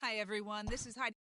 Hi, everyone. This is Heidi.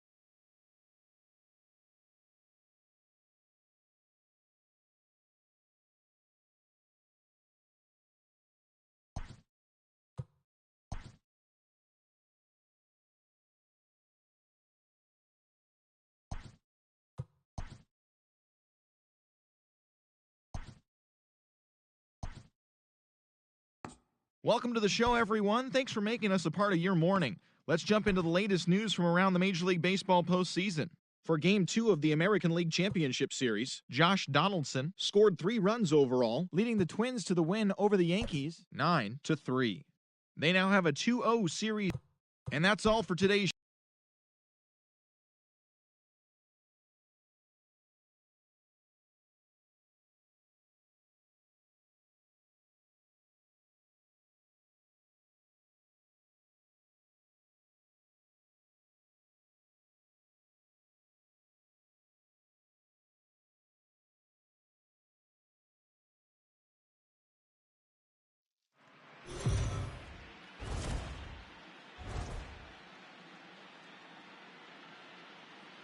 Welcome to the show, everyone. Thanks for making us a part of your morning. Let's jump into the latest news from around the Major League Baseball postseason. For Game 2 of the American League Championship Series, Josh Donaldson scored 3 runs overall, leading the Twins to the win over the Yankees 9-3. They now have a 2-0 series. And that's all for today's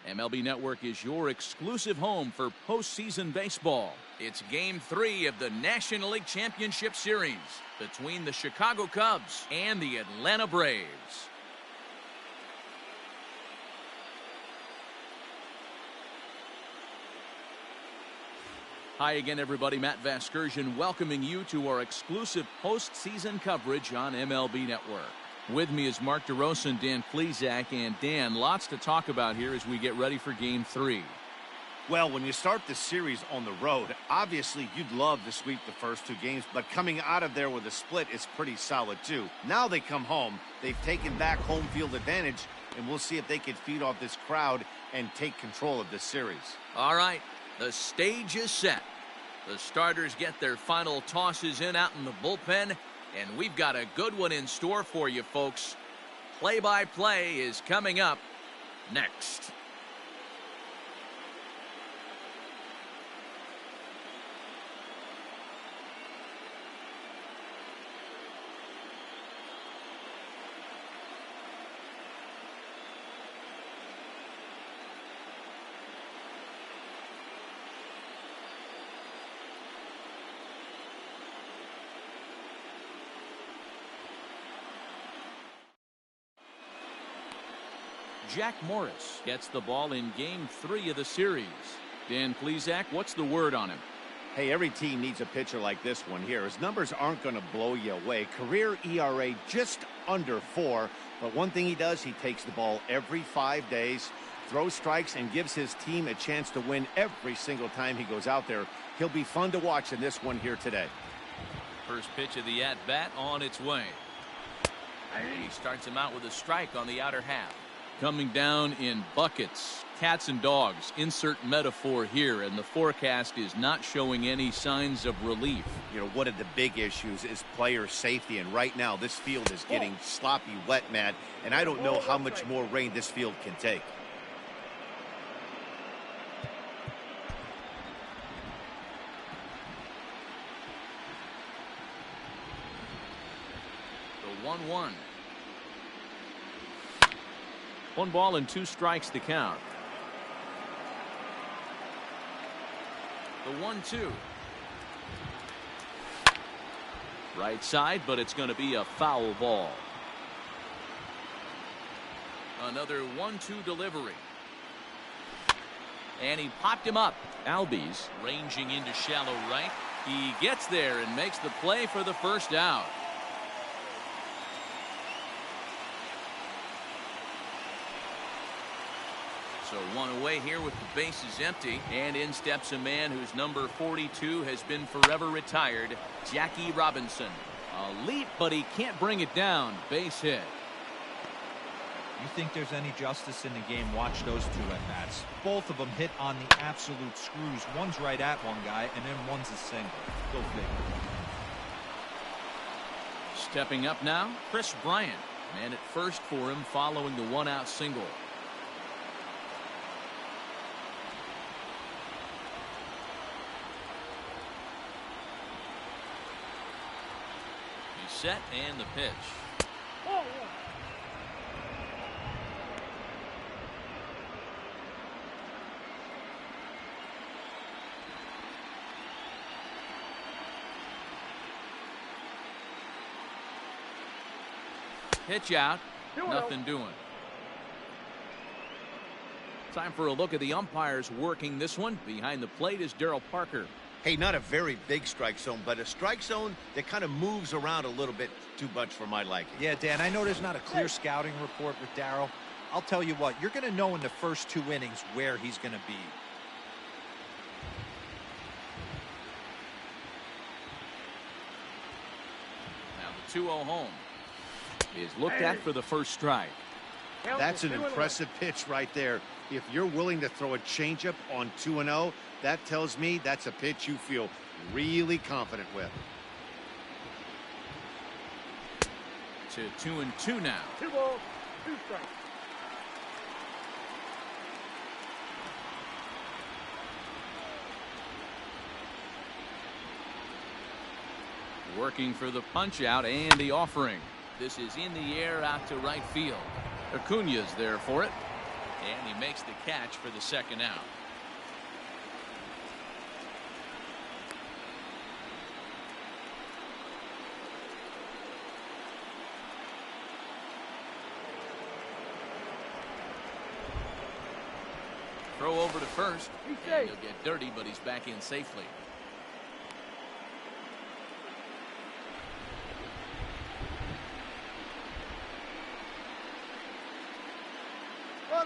MLB Network is your exclusive home for postseason baseball. It's Game 3 of the National League Championship Series between the Chicago Cubs and the Atlanta Braves. Hi again, everybody. Matt Vasgersian welcoming you to our exclusive postseason coverage on MLB Network. With me is Mark DeRosa and Dan Plesac. And Dan, lots to talk about here as we get ready for Game 3. Well, when you start the series on the road, obviously you'd love to sweep the first 2 games, but coming out of there with a split is pretty solid too. Now they come home, they've taken back home field advantage, and we'll see if they can feed off this crowd and take control of this series. All right, the stage is set. The starters get their final tosses in out in the bullpen, and we've got a good one in store for you, folks. Play-by-play is coming up next. Jack Morris gets the ball in Game 3 of the series. Dan Plesac, what's the word on him? Hey, every team needs a pitcher like this one here. His numbers aren't going to blow you away. Career ERA just under 4. But one thing he does, he takes the ball every 5 days, throws strikes, and gives his team a chance to win every single time he goes out there. He'll be fun to watch in this one here today. First pitch of the at-bat on its way. He starts him out with a strike on the outer half. Coming down in buckets, cats and dogs, insert metaphor here, and the forecast is not showing any signs of relief. You know, one of the big issues is player safety, and right now this field is getting sloppy wet, Matt, and I don't know how much more rain this field can take. The 1-1. 1 ball and 2 strikes to count. The 1-2. Right side, but it's going to be a foul ball. Another 1-2 delivery. And he popped him up. Albies ranging into shallow right. He gets there and makes the play for the first out. So 1 away here with the bases empty, and in steps a man whose number 42 has been forever retired, Jackie Robinson. A leap, but he can't bring it down. Base hit. You think there's any justice in the game? Watch those 2 at-bats. Both of them hit on the absolute screws. One's right at one guy, and then one's a single. Go figure. Stepping up now, Chris Bryant. Man at first for him following the 1-out single. Set and the pitch. Pitch out. Nothing doing. Time for a look at the umpires working this one. Behind the plate is Darryl Parker. Hey, not a very big strike zone, but a strike zone that kind of moves around a little bit too much for my liking. Yeah, Dan, I know there's not a clear scouting report with Darryl. I'll tell you what, you're going to know in the first 2 innings where he's going to be. Now the 2-0 home is looked at for the first strike. That's an impressive pitch right there. If you're willing to throw a changeup on 2-0, that tells me that's a pitch you feel really confident with. To 2-2 now. 2 balls, 2 strikes. Working for the punch out and the offering. This is in the air out to right field. Acuna's there for it. And he makes the catch for the second out. Throw over to first. And he'll get dirty, but he's back in safely.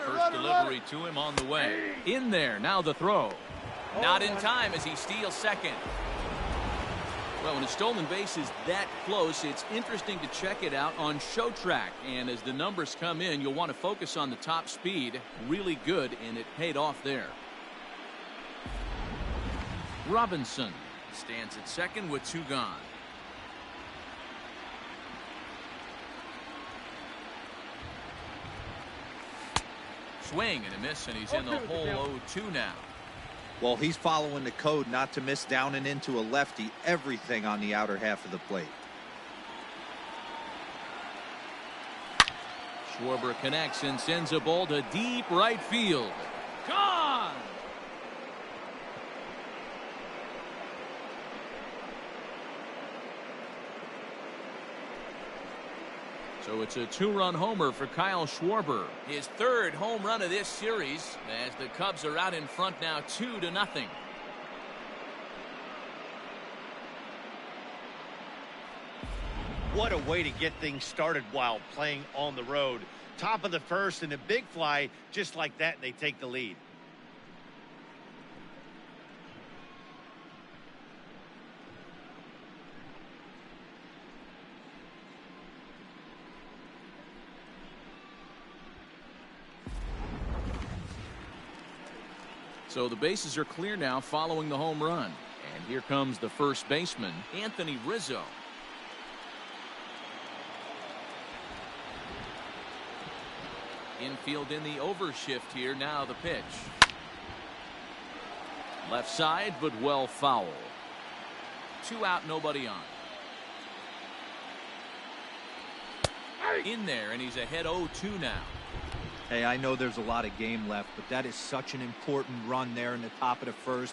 First delivery to him on the way. In there, now the throw. Not in time as he steals second. Well, when a stolen base is that close, it's interesting to check it out on Show Track. And as the numbers come in, you'll want to focus on the top speed. Really good, and it paid off there. Robinson stands at second with 2 gone. Swing and a miss, and he's in the hole 0-2 now. Well, he's following the code not to miss down and into a lefty. Everything on the outer half of the plate. Schwarber connects and sends a ball to deep right field. Gone! So it's a 2-run homer for Kyle Schwarber. His 3rd home run of this series as the Cubs are out in front now 2-0. What a way to get things started while playing on the road. Top of the first and a big fly just like that, and they take the lead. So the bases are clear now following the home run. And here comes the first baseman, Anthony Rizzo. Infield in the overshift here. Now the pitch. Left side, but well foul. 2 out, nobody on. In there, and he's ahead 0-2 now. Hey, I know there's a lot of game left, but that is such an important run there in the top of the first.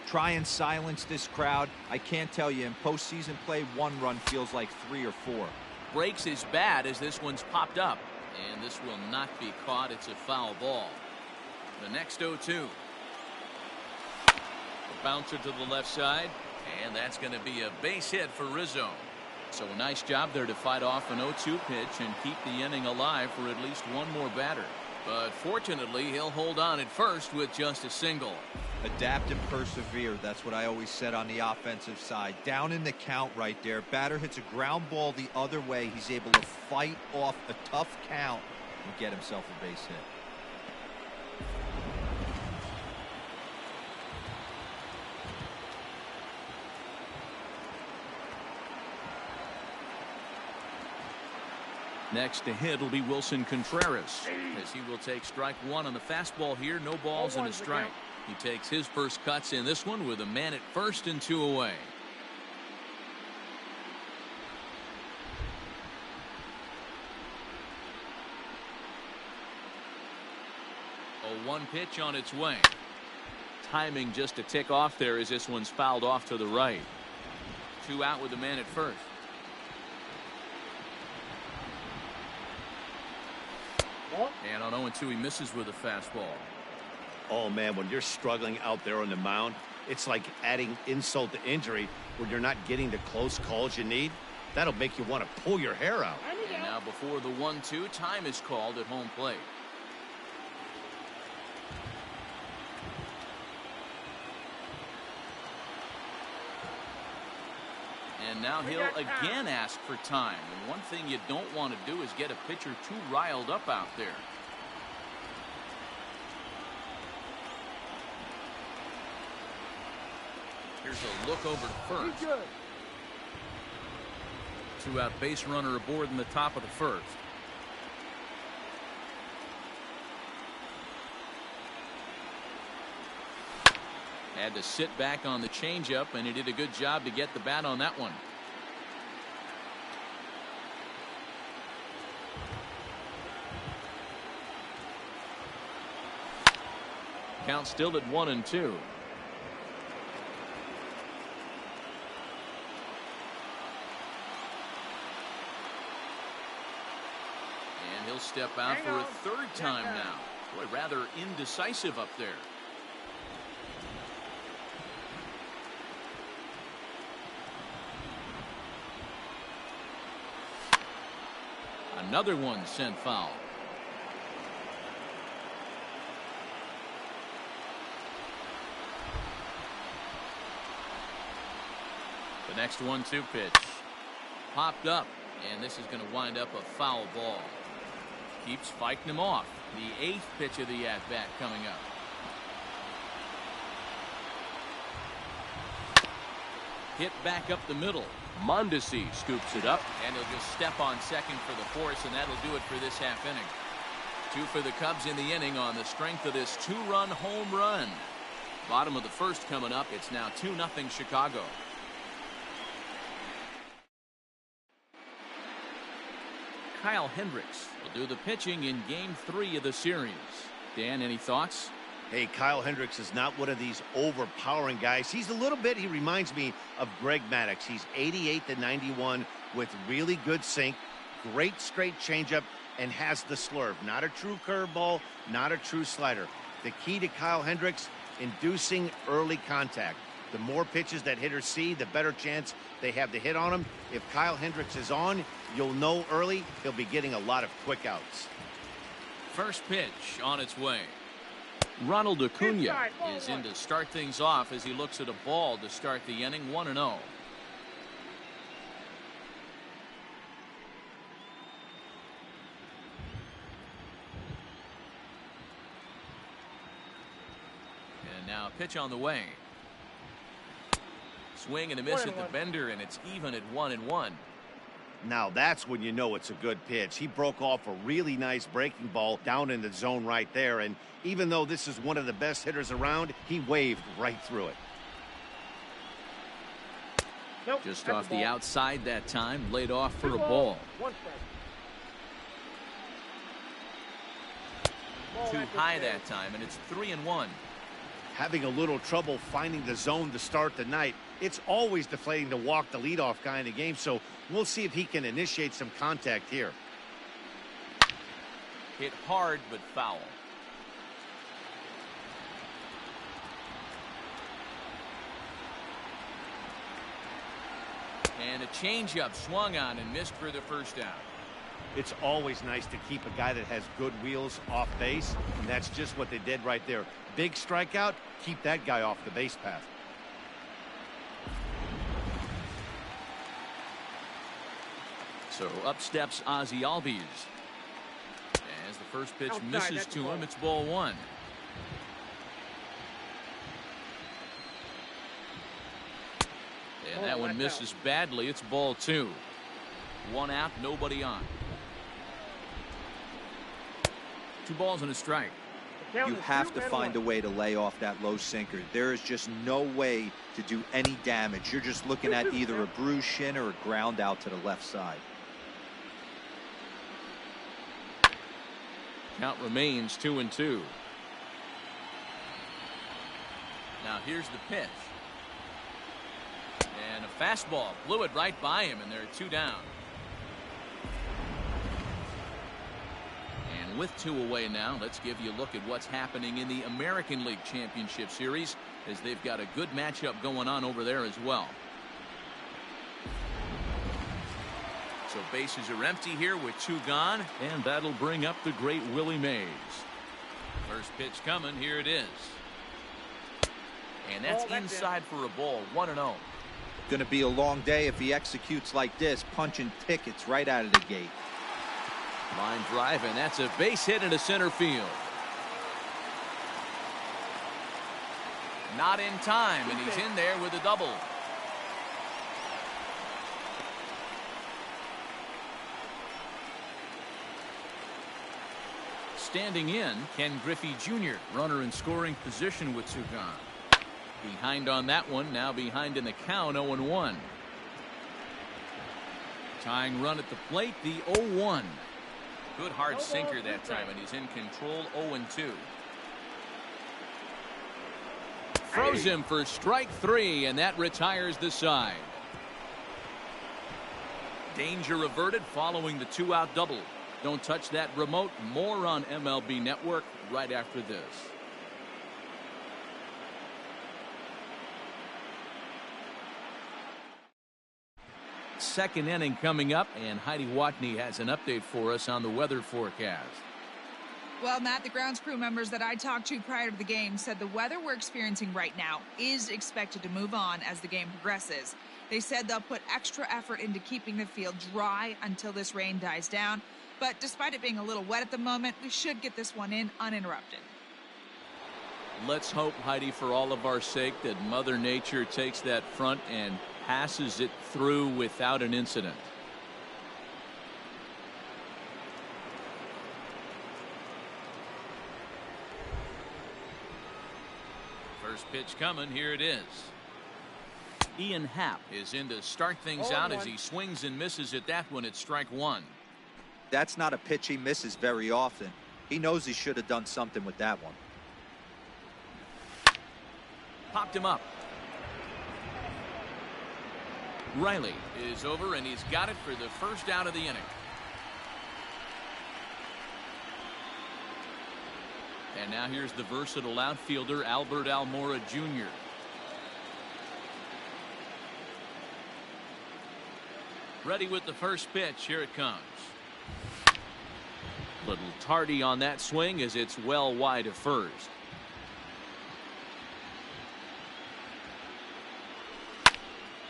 Try and silence this crowd. I can't tell you, in postseason play, 1 run feels like 3 or 4. Breaks his bat as this one's popped up. And this will not be caught. It's a foul ball. The next 0-2. A bouncer to the left side. And that's going to be a base hit for Rizzo. So a nice job there to fight off an 0-2 pitch and keep the inning alive for at least 1 more batter. But fortunately, he'll hold on at first with just a single. Adapt and persevere. That's what I always said on the offensive side. Down in the count right there. Batter hits a ground ball the other way. He's able to fight off a tough count and get himself a base hit. Next to hit will be Wilson Contreras, as he will take strike 1 on the fastball here. No balls and a strike. He takes his first cuts in this one with a man at first and 2 away. A 1 pitch on its way. Timing just to tick off there as this one's fouled off to the right. 2 out with a man at first. And on 0-2, he misses with a fastball. Oh, man, when you're struggling out there on the mound, it's like adding insult to injury when you're not getting the close calls you need. That'll make you want to pull your hair out. And now before the 1-2, time is called at home plate. And now he'll again ask for time. And one thing you don't want to do is get a pitcher too riled up out there. Here's a look over to first. Two-out base runner aboard in the top of the first. Had to sit back on the changeup, and he did a good job to get the bat on that one. Count still at 1-2. And he'll step out for a third time now. Boy, rather indecisive up there. Another one sent foul. The next 1-2 pitch popped up, and this is going to wind up a foul ball. Keeps fighting him off. The 8th pitch of the at-bat coming up. Hit back up the middle. Mondesi scoops it up, and he'll just step on second for the force, and that'll do it for this half inning. 2 for the Cubs in the inning on the strength of this 2-run home run. Bottom of the first coming up. It's now 2-0 Chicago. Kyle Hendricks will do the pitching in Game 3 of the series. Dan, any thoughts? Hey, Kyle Hendricks is not one of these overpowering guys. He's a little bit, he reminds me of Greg Maddux. He's 88-91 with really good sink, great straight changeup, and has the slurve. Not a true curveball, not a true slider. The key to Kyle Hendricks, inducing early contact. The more pitches that hitters see, the better chance they have to hit on him. If Kyle Hendricks is on, you'll know early he'll be getting a lot of quick outs. First pitch on its way. Ronald Acuna is in to start things off as he looks at a ball to start the inning. 1-0. And now a pitch on the way. Swing and a miss at the bender, and it's even at 1-1. Now that's when you know it's a good pitch. He broke off a really nice breaking ball down in the zone right there, and even though this is one of the best hitters around, he waved right through it. Just off the outside that time, laid off for a ball. Too high that time, and it's 3-1. Having a little trouble finding the zone to start the night. It's always deflating to walk the leadoff guy in the game, so we'll see if he can initiate some contact here. Hit hard, but foul. And a changeup swung on and missed for the first out. It's always nice to keep a guy that has good wheels off base, and that's just what they did right there. Big strikeout, keep that guy off the base path. So up steps Ozzie Albies. As the first pitch misses to him, it's ball 1. And that one misses badly. It's ball 2. 1 out, nobody on. 2 balls and a strike. You have to find a way to lay off that low sinker. There is just no way to do any damage. You're just looking at either a bruised shin or a ground out to the left side. Count remains 2-2. Now here's the pitch. And a fastball blew it right by him, and there are 2 down. And With 2 away now, let's give you a look at what's happening in the American League Championship Series, as they've got a good matchup going on over there as well. So bases are empty here with 2 gone, and that'll bring up the great Willie Mays. First pitch coming, here it is. And that's inside for a ball, 1-0. Going to be a long day if he executes like this, punching tickets right out of the gate. Line drive, and that's a base hit into center field. Not in time, and he's in there with a double. Standing in, Ken Griffey Jr., runner in scoring position with 2 gone. Behind on that one, now behind in the count, 0-1. Tying run at the plate, the 0-1. Good hard sinker that time, and he's in control, 0-2. Throws him for strike 3, and that retires the side. Danger averted following the 2-out double. Don't touch that remote. More on MLB Network right after this. Second inning coming up, and Heidi Watney has an update for us on the weather forecast. Well, Matt, the grounds crew members that I talked to prior to the game said the weather we're experiencing right now is expected to move on as the game progresses. They said they'll put extra effort into keeping the field dry until this rain dies down. But despite it being a little wet at the moment, we should get this one in uninterrupted. Let's hope, Heidi, for all of our sake, that Mother Nature takes that front and passes it through without an incident. First pitch coming, here it is. Ian Happ is in to start things out as he swings and misses at that one at strike 1. That's not a pitch he misses very often. He knows he should have done something with that one. Popped him up. Riley is over, and he's got it for the first out of the inning. And now here's the versatile outfielder, Albert Almora Jr. Ready with the first pitch. Here it comes. Little tardy on that swing as it's well wide of first.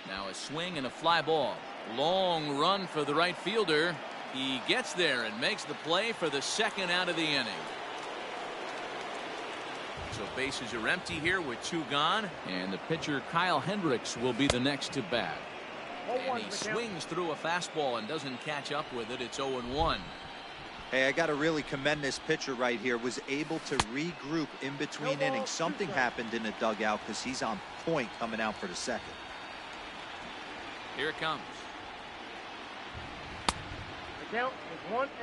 Now a swing and a fly ball. Long run for the right fielder. He gets there and makes the play for the second out of the inning. So bases are empty here with 2 gone, and the pitcher Kyle Hendricks will be the next to bat. And he swings through a fastball and doesn't catch up with it. It's 0-1. Hey, I got to really commend this pitcher right here. Was able to regroup in between innings. Something happened in the dugout because he's on point coming out for the second. Here it comes.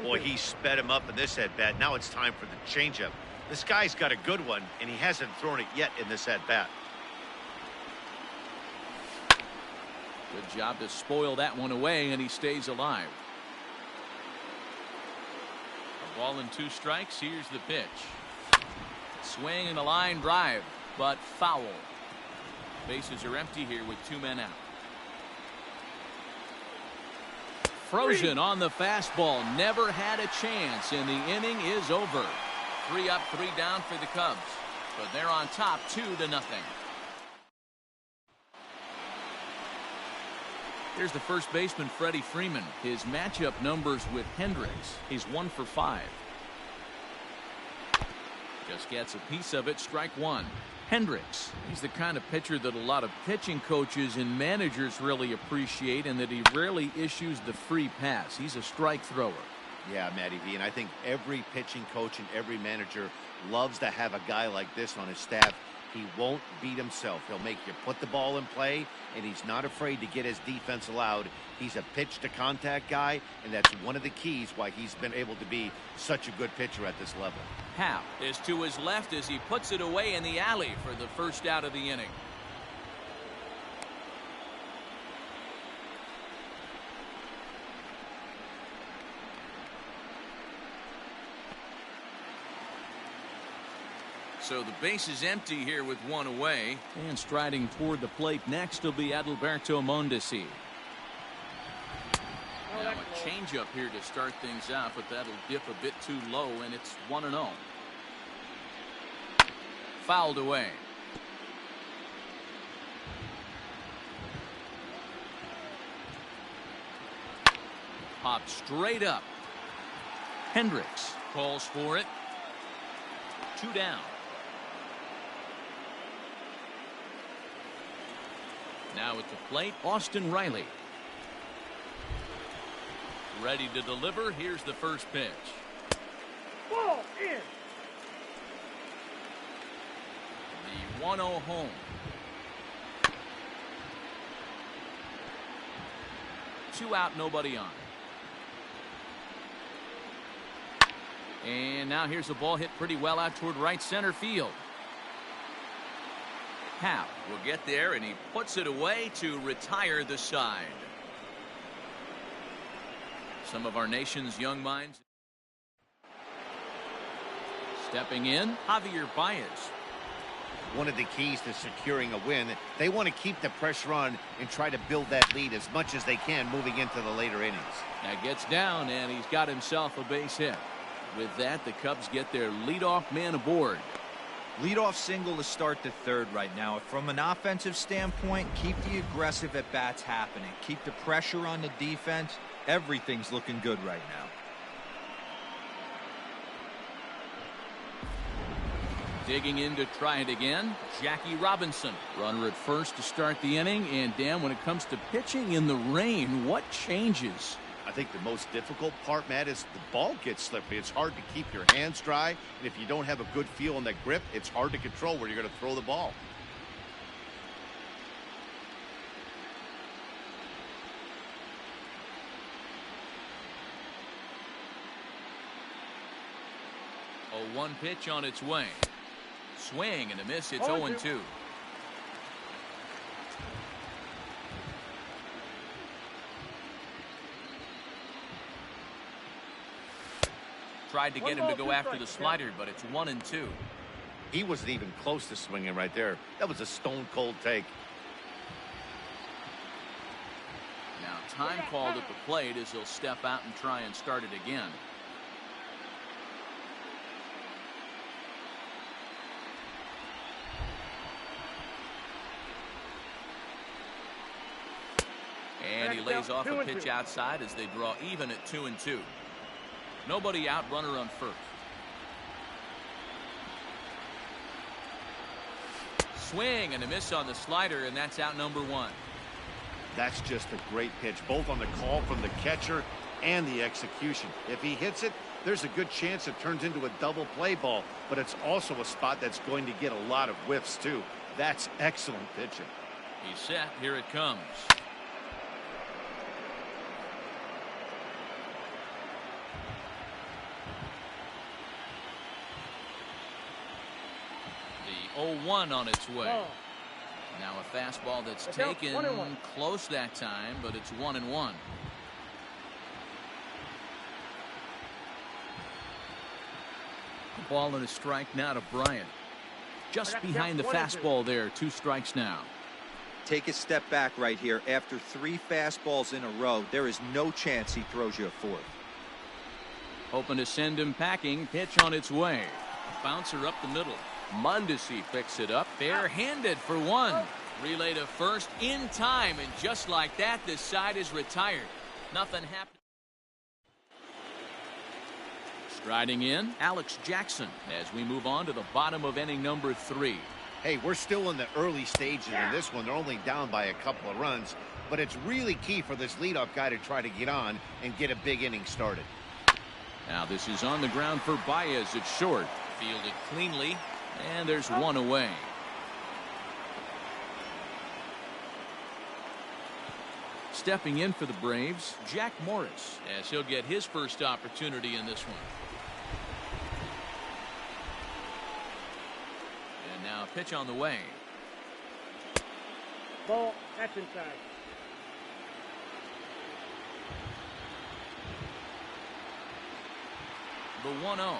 Boy, he sped him up in this at-bat. Now it's time for the changeup. This guy's got a good one, and he hasn't thrown it yet in this at-bat. Good job to spoil that one away, and he stays alive. A ball and 2 strikes. Here's the pitch. Swing and a line drive, but foul. Bases are empty here with 2 men out. Frozen on the fastball. Never had a chance, and the inning is over. 3 up, 3 down for the Cubs, but they're on top 2-0. Here's the first baseman, Freddie Freeman. His matchup numbers with Hendricks. He's 1 for 5. Just gets a piece of it. Strike 1. Hendricks, he's the kind of pitcher that a lot of pitching coaches and managers really appreciate, and that he rarely issues the free pass. He's a strike thrower. Yeah, Matty V, and I think every pitching coach and every manager loves to have a guy like this on his staff. He won't beat himself. He'll make you put the ball in play, and he's not afraid to get his defense allowed. He's a pitch-to-contact guy, and that's one of the keys why he's been able to be such a good pitcher at this level. Happ is to his left as he puts it away in the alley for the first out of the inning. So the base is empty here with one away. And striding toward the plate next will be Adalberto Mondesi. Now a changeup here to start things out, but that'll dip a bit too low, and it's 1-0. Fouled away. Popped straight up. Hendricks calls for it. 2 down. Now at the plate, Austin Riley. Ready to deliver. Here's the first pitch. Ball in. The 1-0 home. Two out, nobody on. And now here's a ball hit pretty well out toward right center field. Happ will get there, and he puts it away to retire the side. Some of our nation's young minds. Stepping in, Javier Baez. One of the keys to securing a win, they want to keep the pressure on and try to build that lead as much as they can moving into the later innings. That gets down, and he's got himself a base hit. With that, the Cubs get their leadoff man aboard. Leadoff single to start the third right now. From an offensive standpoint, keep the aggressive at-bats happening. Keep the pressure on the defense. Everything's looking good right now. Digging in to try it again, Jackie Robinson. Runner at first to start the inning. And Dan, when it comes to pitching in the rain, what changes? I think the most difficult part, Matt, is the ball gets slippery. It's hard to keep your hands dry, and if you don't have a good feel on that grip, it's hard to control where you're going to throw the ball. A 1 pitch on its way. Swing and a miss. It's 0-2. Tried to get him to go after the slider, but it's 1-2. He wasn't even close to swinging right there. That was a stone cold take. Now time called at the plate as he'll step out and try and start it again. And he lays off a pitch outside as they draw even at 2-2. Nobody out, runner on first. Swing and a miss on the slider, and that's out number 1. That's just a great pitch, both on the call from the catcher and the execution. If he hits it, there's a good chance it turns into a double play ball, but it's also a spot that's going to get a lot of whiffs too. That's excellent pitching. He's set. Here it comes. The 0-1 on its way. Now a fastball that's taken close that time, but it's 1-1. Ball and a strike now to Bryant. Just behind the fastball there. 2 strikes now. Take a step back right here. After 3 fastballs in a row, there is no chance he throws you a 4th. Hoping to send him packing. Pitch on its way. Bouncer up the middle. Mondesi picks it up. Barehanded for 1. Relay to first in time, and just like that, this side is retired. Nothing happened. Striding in, Alex Jackson as we move on to the bottom of inning number 3. Hey, we're still in the early stages of this one. They're only down by a couple of runs, but it's really key for this leadoff guy to try to get on and get a big inning started. Now this is on the ground for Baez at short. Fielded cleanly, and there's 1 away. Stepping in for the Braves, Jack Morris, as he'll get his first opportunity in this one. And now a pitch on the way. Ball, that's inside. The 1-0.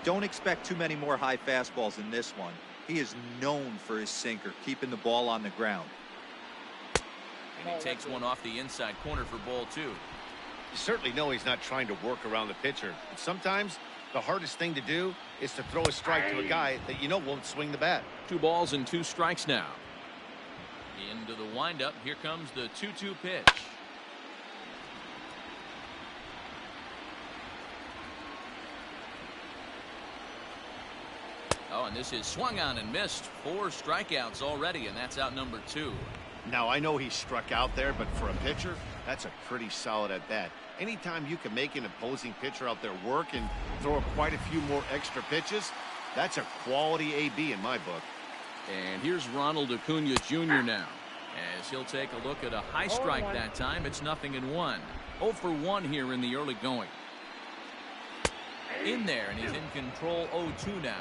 Don't expect too many more high fastballs in this one. He is known for his sinker, keeping the ball on the ground. And he takes one off the inside corner for ball 2. You certainly know he's not trying to work around the pitcher. But sometimes the hardest thing to do is to throw a strike to a guy that you know won't swing the bat. 2 balls and 2 strikes now. Into the windup. Here comes the 2-2 pitch. Oh, and this is swung on and missed. 4 strikeouts already, and that's out number 2. Now, I know he struck out there, but for a pitcher, that's a pretty solid at bat. Anytime you can make an opposing pitcher out there work and throw quite a few more extra pitches, that's a quality AB in my book. And here's Ronald Acuna Jr. now, as he'll take a look at a high strike that time. It's 0-1. 0 for 1 here in the early going. In there, and he's in control. 0-2 now.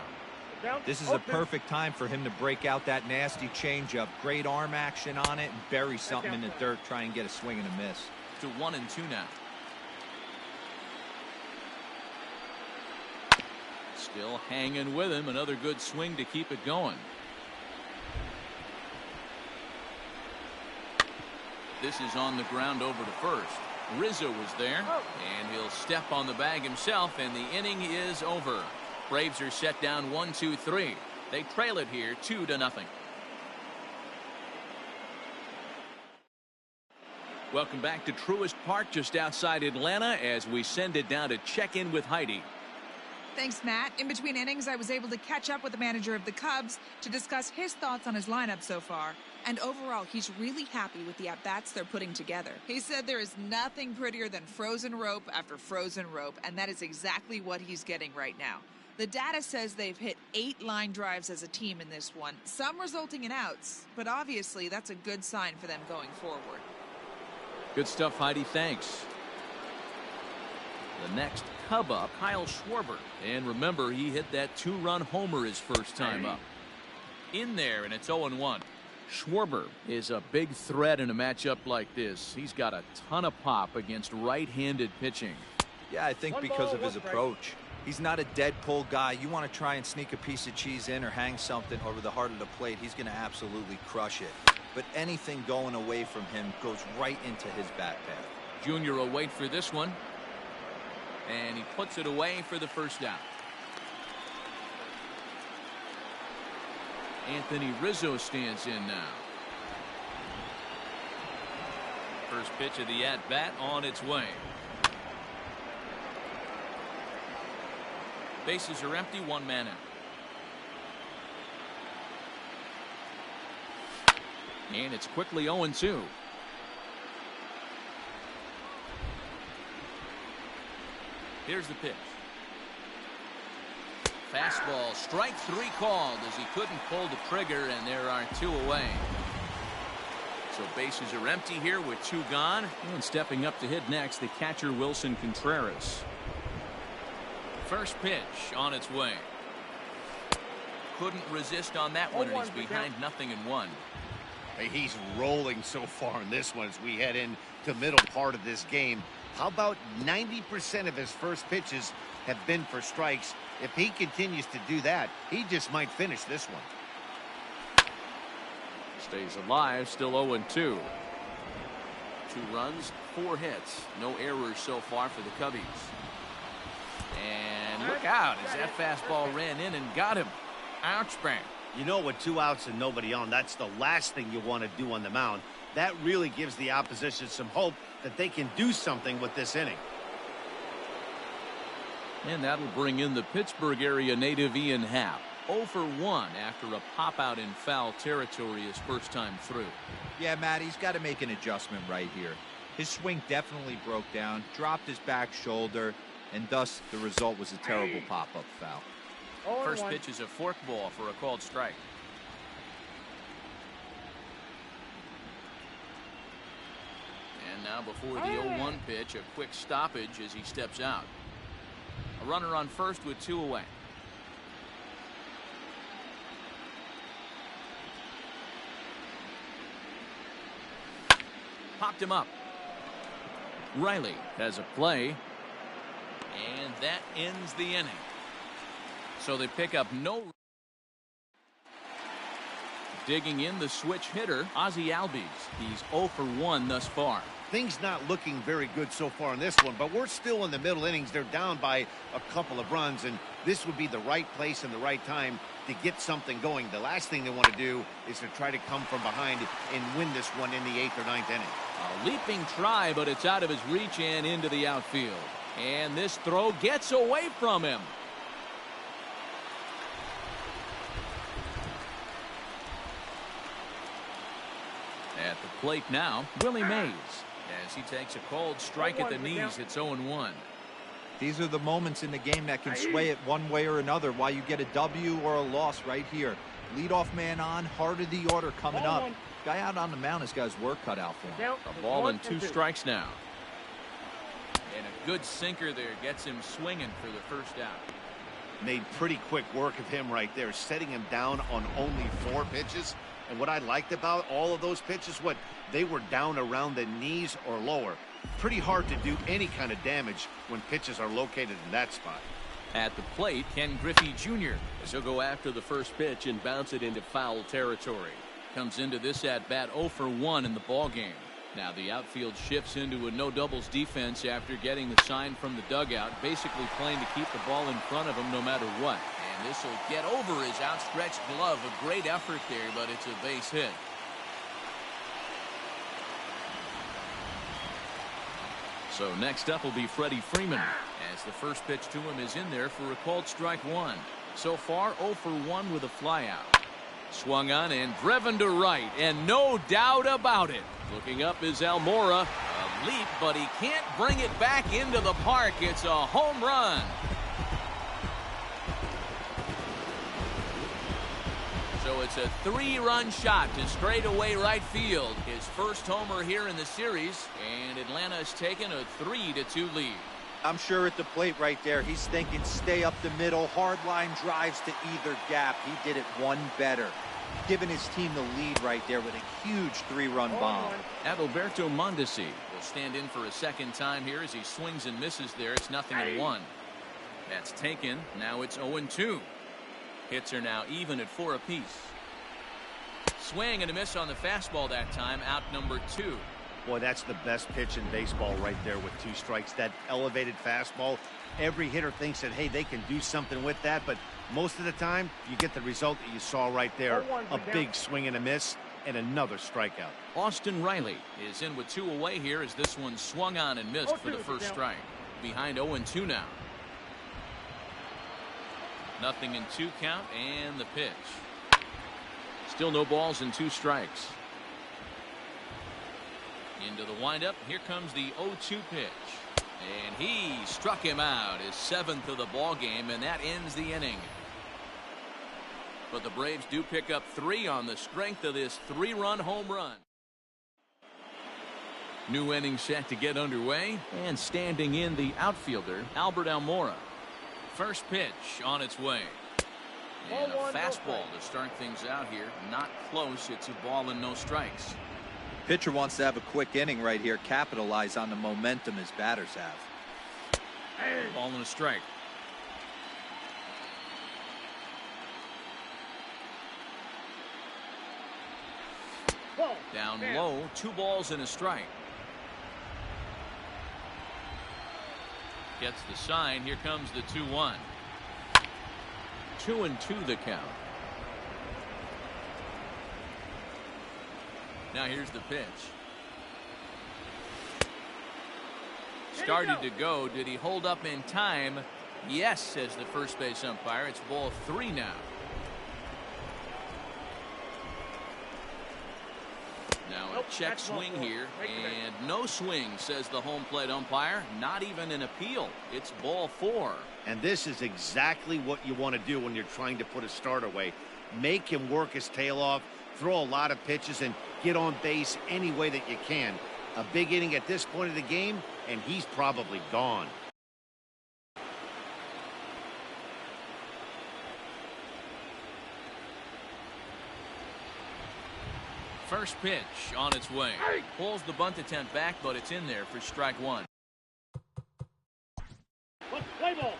This is a perfect time for him to break out that nasty changeup. Great arm action on it and bury something in the dirt. Try and get a swing and a miss. To 1-2 now. Still hanging with him. Another good swing to keep it going. This is on the ground over to first. Rizzo was there, and he'll step on the bag himself, and the inning is over. Braves are set down 1-2-3. They trail it here 2-0. Welcome back to Truist Park just outside Atlanta as we send it down to check in with Heidi. Thanks, Matt. In between innings, I was able to catch up with the manager of the Cubs to discuss his thoughts on his lineup so far. And overall, he's really happy with the at-bats they're putting together. He said there is nothing prettier than frozen rope after frozen rope, and that is exactly what he's getting right now. The data says they've hit 8 line drives as a team in this one, some resulting in outs, but obviously that's a good sign for them going forward. Good stuff, Heidi. Thanks. The next Cub up, Kyle Schwarber. And remember, he hit that 2-run homer his first time up. In there, and it's 0-1. Schwarber is a big threat in a matchup like this. He's got a ton of pop against right-handed pitching. Yeah, I think because of his approach. He's not a dead pull guy. You want to try and sneak a piece of cheese in or hang something over the heart of the plate, he's going to absolutely crush it. But anything going away from him goes right into his bat path. Junior will wait for this one. And he puts it away for the first out. Anthony Rizzo stands in now. First pitch of the at-bat on its way. Bases are empty, 1 man out. And it's quickly 0-2. Here's the pitch. Fastball, strike 3 called as he couldn't pull the trigger, and there are 2 away. So bases are empty here with 2 gone. And stepping up to hit next, the catcher Wilson Contreras. First pitch on its way. Couldn't resist on that one, and he's behind 0-1. Hey, he's rolling so far in this one as we head into the middle part of this game. How about 90% of his first pitches have been for strikes? If he continues to do that, he just might finish this one. Stays alive, still 0-2. 2 runs, 4 hits. No errors so far for the Cubbies. And look out as that fastball ran in and got him. Ouch, bang. You know, with 2 outs and nobody on, that's the last thing you want to do on the mound. That really gives the opposition some hope that they can do something with this inning. And that'll bring in the Pittsburgh area native Ian Happ. 0 for 1 after a pop out in foul territory his first time through. Yeah, Matt, he's got to make an adjustment right here. His swing definitely broke down, dropped his back shoulder, and thus the result was a terrible pop-up foul. First pitch is a forkball for a called strike. And now before the 0-1 pitch, a quick stoppage as he steps out. A runner on first with 2 away. Popped him up. Riley has a play. And that ends the inning. So they pick up no. Digging in the switch hitter, Ozzie Albies. He's 0 for 1 thus far. Things not looking very good so far in this one, but we're still in the middle innings. They're down by a couple of runs, and this would be the right place and the right time to get something going. The last thing they want to do is to try to come from behind and win this one in the 8th or 9th inning. A leaping try, but it's out of his reach and into the outfield. And this throw gets away from him. At the plate now, Willie Mays. As he takes a cold strike at the knees, it's 0-1. These are the moments in the game that can sway it one way or another, why you get a W or a loss right here. Leadoff man on, heart of the order coming up. Guy out on the mound has got his work cut out for him. A ball and 2 strikes now. And a good sinker there gets him swinging for the first out. Made pretty quick work of him right there, setting him down on only 4 pitches. And what I liked about all of those pitches, they were down around the knees or lower. Pretty hard to do any kind of damage when pitches are located in that spot. At the plate, Ken Griffey Jr. as he'll go after the first pitch and bounce it into foul territory. Comes into this at bat 0 for 1 in the ball game. Now the outfield shifts into a no doubles defense after getting the sign from the dugout, basically playing to keep the ball in front of him no matter what. And this will get over his outstretched glove. A great effort there, but it's a base hit. So next up will be Freddie Freeman, as the first pitch to him is in there for a called strike 1. So far 0 for 1 with a flyout. Swung on and driven to right, and no doubt about it. Looking up is Almora. A leap, but he can't bring it back into the park. It's a home run. So it's a 3-run shot to straightaway right field. His first homer here in the series, and Atlanta has taken a 3-2 lead. I'm sure at the plate right there, he's thinking stay up the middle, hard line drives to either gap. He did it one better, giving his team the lead right there with a huge 3-run bomb. Adalberto Mondesi will stand in for a second time here as he swings and misses there. It's 0-1. That's taken. Now it's 0-2. Hits are now even at 4 apiece. Swing and a miss on the fastball that time. Out number 2. Boy, that's the best pitch in baseball right there with 2 strikes. That elevated fastball. Every hitter thinks that, hey, they can do something with that, but most of the time you get the result that you saw right there. A big swing and a miss and another strikeout. Austin Riley is in with 2 away here as this one swung on and missed for the first strike. Behind 0-2 now. 0-2 count and the pitch. Still no balls and 2 strikes. Into the windup. Here comes the 0-2 pitch. And he struck him out, his 7th of the ball game, and that ends the inning. But the Braves do pick up 3 on the strength of this 3-run home run. New inning set to get underway, and standing in the outfielder, Albert Almora. First pitch on its way. And a fastball to start things out here. Not close. It's a ball and no strikes. Pitcher wants to have a quick inning right here, capitalize on the momentum his batters have. Ball and a strike. Down low, 2 balls and a strike. Gets the sign. Here comes the 2-1. 2-2 the count. Now here's the pitch. Started to go. Did he hold up in time? Yes, says the first base umpire. It's ball 3 now. Now a check swing here, and no swing, says the home plate umpire. Not even an appeal. It's ball 4. And this is exactly what you want to do when you're trying to put a start away. Make him work his tail off, throw a lot of pitches, and get on base any way that you can. A big inning at this point of the game, and he's probably gone. First pitch on its way. Pulls the bunt attempt back, but it's in there for strike 1. Play ball.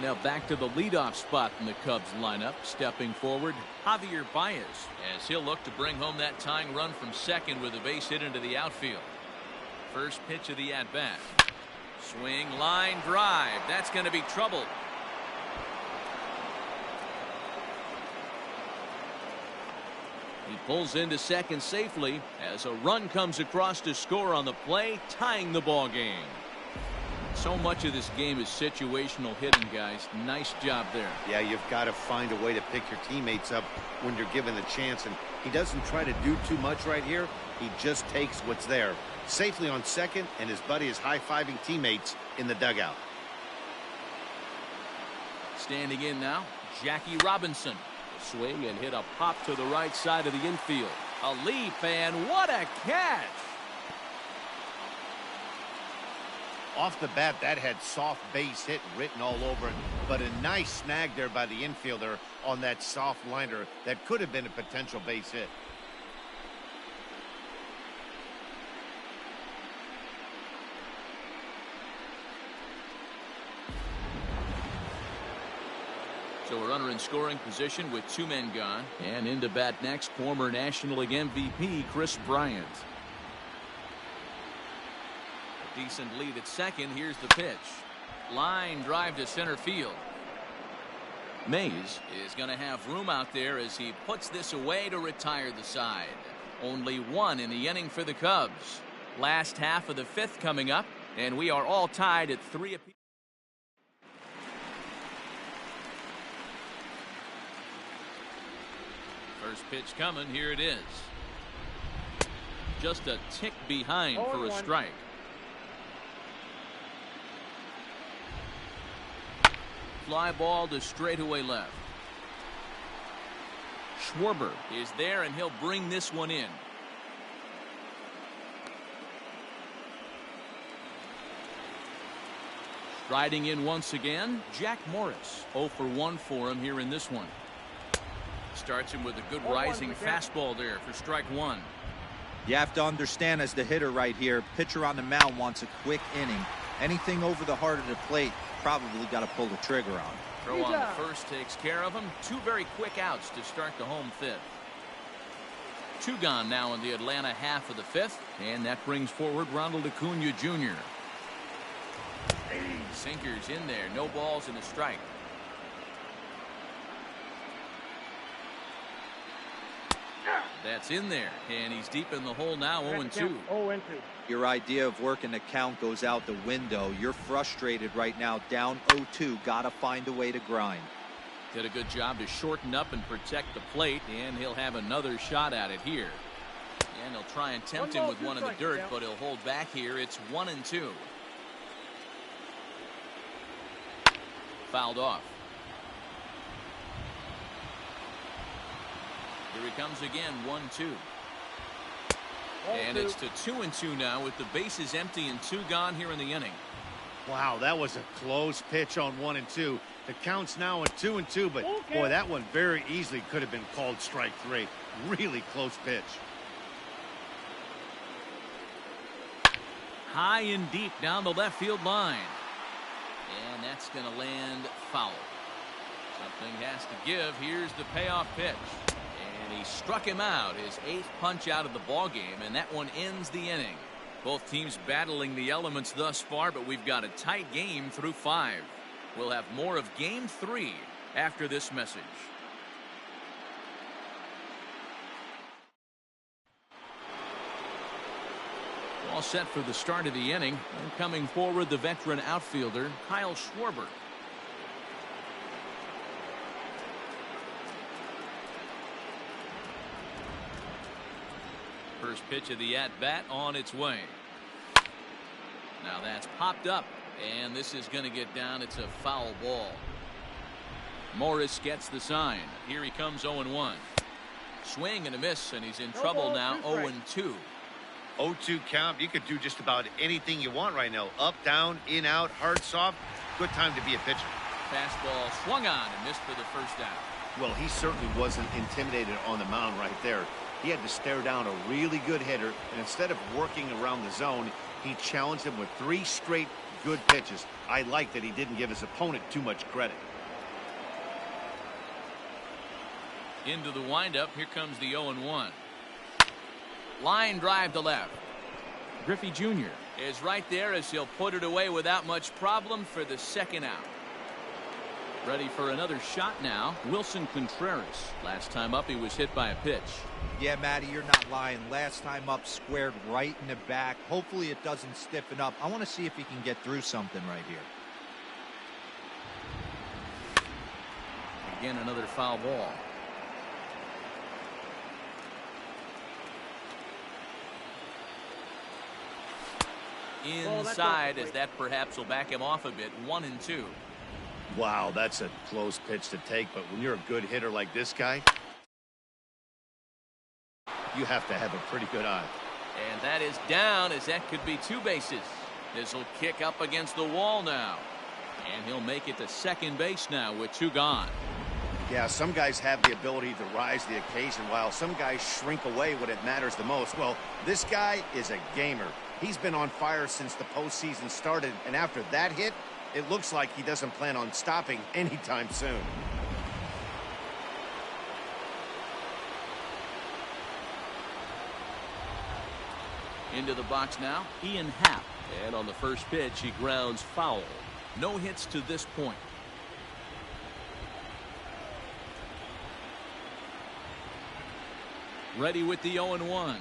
Now back to the leadoff spot in the Cubs lineup. Stepping forward, Javier Baez, as he'll look to bring home that tying run from second with a base hit into the outfield. First pitch of the at-bat. Swing, line, drive. That's going to be trouble. He pulls into second safely as a run comes across to score on the play, tying the ball game. So much of this game is situational hitting, guys. Nice job there. Yeah, you've got to find a way to pick your teammates up when you're given the chance, and he doesn't try to do too much right here. He just takes what's there. Safely on second, and his buddy is high-fiving teammates in the dugout. Standing in now, Jackie Robinson. Swing and hit a pop to the right side of the infield. A leap, and what a catch! Off the bat, that had soft base hit written all over it, but a nice snag there by the infielder on that soft liner that could have been a potential base hit. So we're runner in scoring position with two men gone. And in to bat next, former National League MVP Chris Bryant. A decent lead at second. Here's the pitch. Line drive to center field. Mays is going to have room out there as he puts this away to retire the side. Only one in the inning for the Cubs. Last half of the fifth coming up, and we are all tied at 3 apiece. First pitch coming. Here it is. Just a tick behind for a strike. Fly ball to straightaway left. Schwarber is there, and he'll bring this one in. Striding in once again, Jack Morris. 0 for 1 for him here in this one. Starts him with a good rising fastball there for strike one. You have to understand, as the hitter right here, pitcher on the mound wants a quick inning. Anything over the heart of the plate, probably got to pull the trigger on. Throw on the first takes care of him. Two very quick outs to start the home fifth. Two gone now in the Atlanta half of the fifth, and that brings forward Ronald Acuna Jr. Sinkers in there, no balls and a strike. That's in there, and he's deep in the hole now. 0-2. 0-2. Your idea of working the count goes out the window. You're frustrated right now, down 0-2. Got to find a way to grind. Did a good job to shorten up and protect the plate, and he'll have another shot at it here. And he'll try and tempt him with one in the dirt, but he'll hold back here. It's 1-2. Fouled off. Here he comes again, 1-2. And it's to 2-2 now with the bases empty and two gone here in the inning. Wow, that was a close pitch on 1 and 2. The count's now at 2-2, but boy, that one very easily could have been called strike 3. Really close pitch. High and deep down the left field line. And that's going to land foul. Something has to give. Here's the payoff pitch. And he struck him out, his 8th punch out of the ball game, and that one ends the inning. Both teams battling the elements thus far, but we've got a tight game through 5. We'll have more of game 3 after this message. All set for the start of the inning, and coming forward, the veteran outfielder Kyle Schwarber. First pitch of the at-bat on its way. Now that's popped up, and this is going to get down. It's a foul ball. Morris gets the sign. Here he comes, 0-1. Swing and a miss, and he's in trouble now, 0-2. 0-2 count. You could do just about anything you want right now. Up, down, in, out, hard, soft. Good time to be a pitcher. Fastball swung on and missed for the first out. Well, he certainly wasn't intimidated on the mound right there. He had to stare down a really good hitter, and instead of working around the zone, he challenged him with 3 straight good pitches. I like that he didn't give his opponent too much credit. Into the windup. Here comes the 0-1. Line drive to left. Griffey Jr. is right there as he'll put it away without much problem for the second out. Ready for another shot now. Wilson Contreras. Last time up he was hit by a pitch. Yeah, Matty, you're not lying. Last time up, squared right in the back. Hopefully it doesn't stiffen up. I want to see if he can get through something right here. Again, another foul ball. Inside, as that perhaps will back him off a bit. 1-2. Wow, that's a close pitch to take, but when you're a good hitter like this guy, you have to have a pretty good eye. And that is down, as that could be 2 bases. This will kick up against the wall now. And he'll make it to second base now with 2 gone. Yeah, some guys have the ability to rise the occasion, while some guys shrink away when it matters the most. Well, this guy is a gamer. He's been on fire since the postseason started, and after that hit, it looks like he doesn't plan on stopping anytime soon. Into the box now, Ian Happ. And on the first pitch, he grounds foul. No hits to this point. Ready with the 0-1.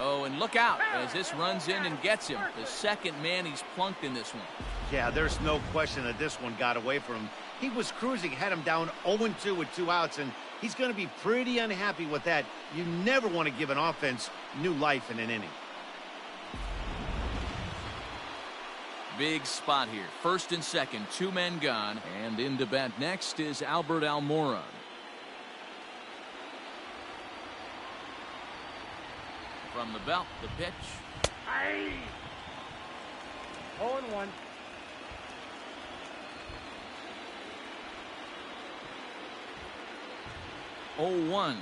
Oh, and look out as this runs in and gets him. The second man he's plunked in this one. Yeah, there's no question that this one got away from him. He was cruising, had him down 0-2 with 2 outs, and he's going to be pretty unhappy with that. You never want to give an offense new life in an inning. Big spot here. First and second, 2 men gone. And into bat next is Albert Almora. From the belt, the pitch. Aye. 0-1.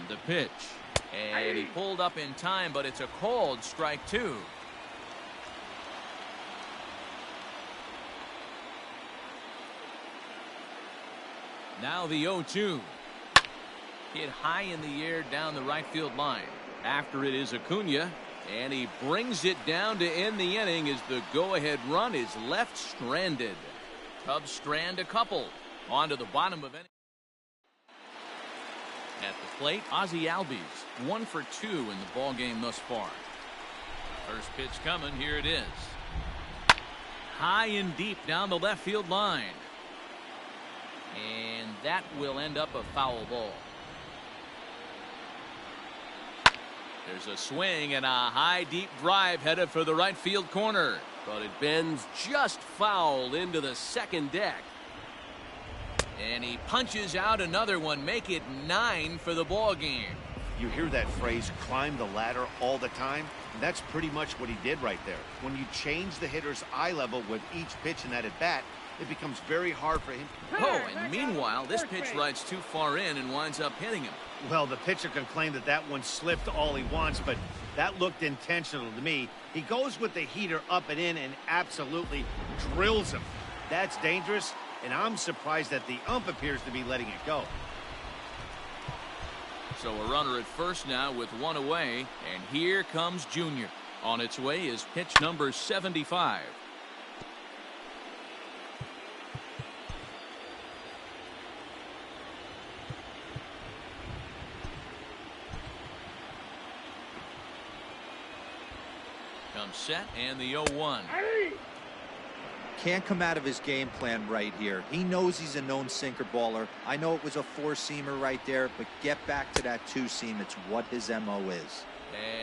The pitch. And he pulled up in time, but it's a called strike 2. Now the 0-2. Hit high in the air down the right field line. After it is Acuna, and he brings it down to end the inning as the go-ahead run is left stranded. Cubs strand a couple onto the bottom of inning. At the plate, Ozzie Albies, 1 for 2 in the ball game thus far. First pitch coming, here it is. High and deep down the left field line. And that will end up a foul ball. There's a swing and a high deep drive headed for the right field corner, but it bends just foul into the second deck. And he punches out another one, make it 9 for the ball game. You hear that phrase, climb the ladder, all the time? That's pretty much what he did right there. When you change the hitter's eye level with each pitch in that at bat, it becomes very hard for him. Oh, and meanwhile, this pitch rides too far in and winds up hitting him. Well, the pitcher can claim that that one slipped all he wants, but that looked intentional to me. He goes with the heater up and in and absolutely drills him. That's dangerous, and I'm surprised that the ump appears to be letting it go. So a runner at first now with 1 away, and here comes Junior. On its way is pitch number 75. Comes set, and the 0-1. Can't come out of his game plan right here. He knows he's a known sinker baller. I know it was a 4-seamer right there, but get back to that 2-seam. It's what his MO is.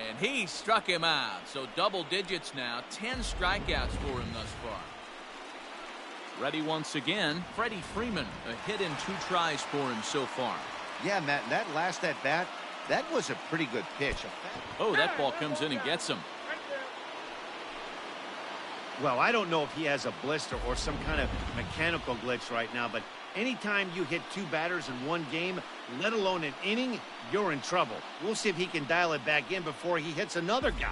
And he struck him out. So double digits now. 10 strikeouts for him thus far. Ready once again. Freddie Freeman, a hit in 2 tries for him so far. Yeah, Matt, that last at bat, That was a pretty good pitch. Oh, that ball comes in and gets him. Well, I don't know if he has a blister or some kind of mechanical glitch right now, but anytime you hit 2 batters in one game, let alone an inning, you're in trouble. We'll see if he can dial it back in before he hits another guy.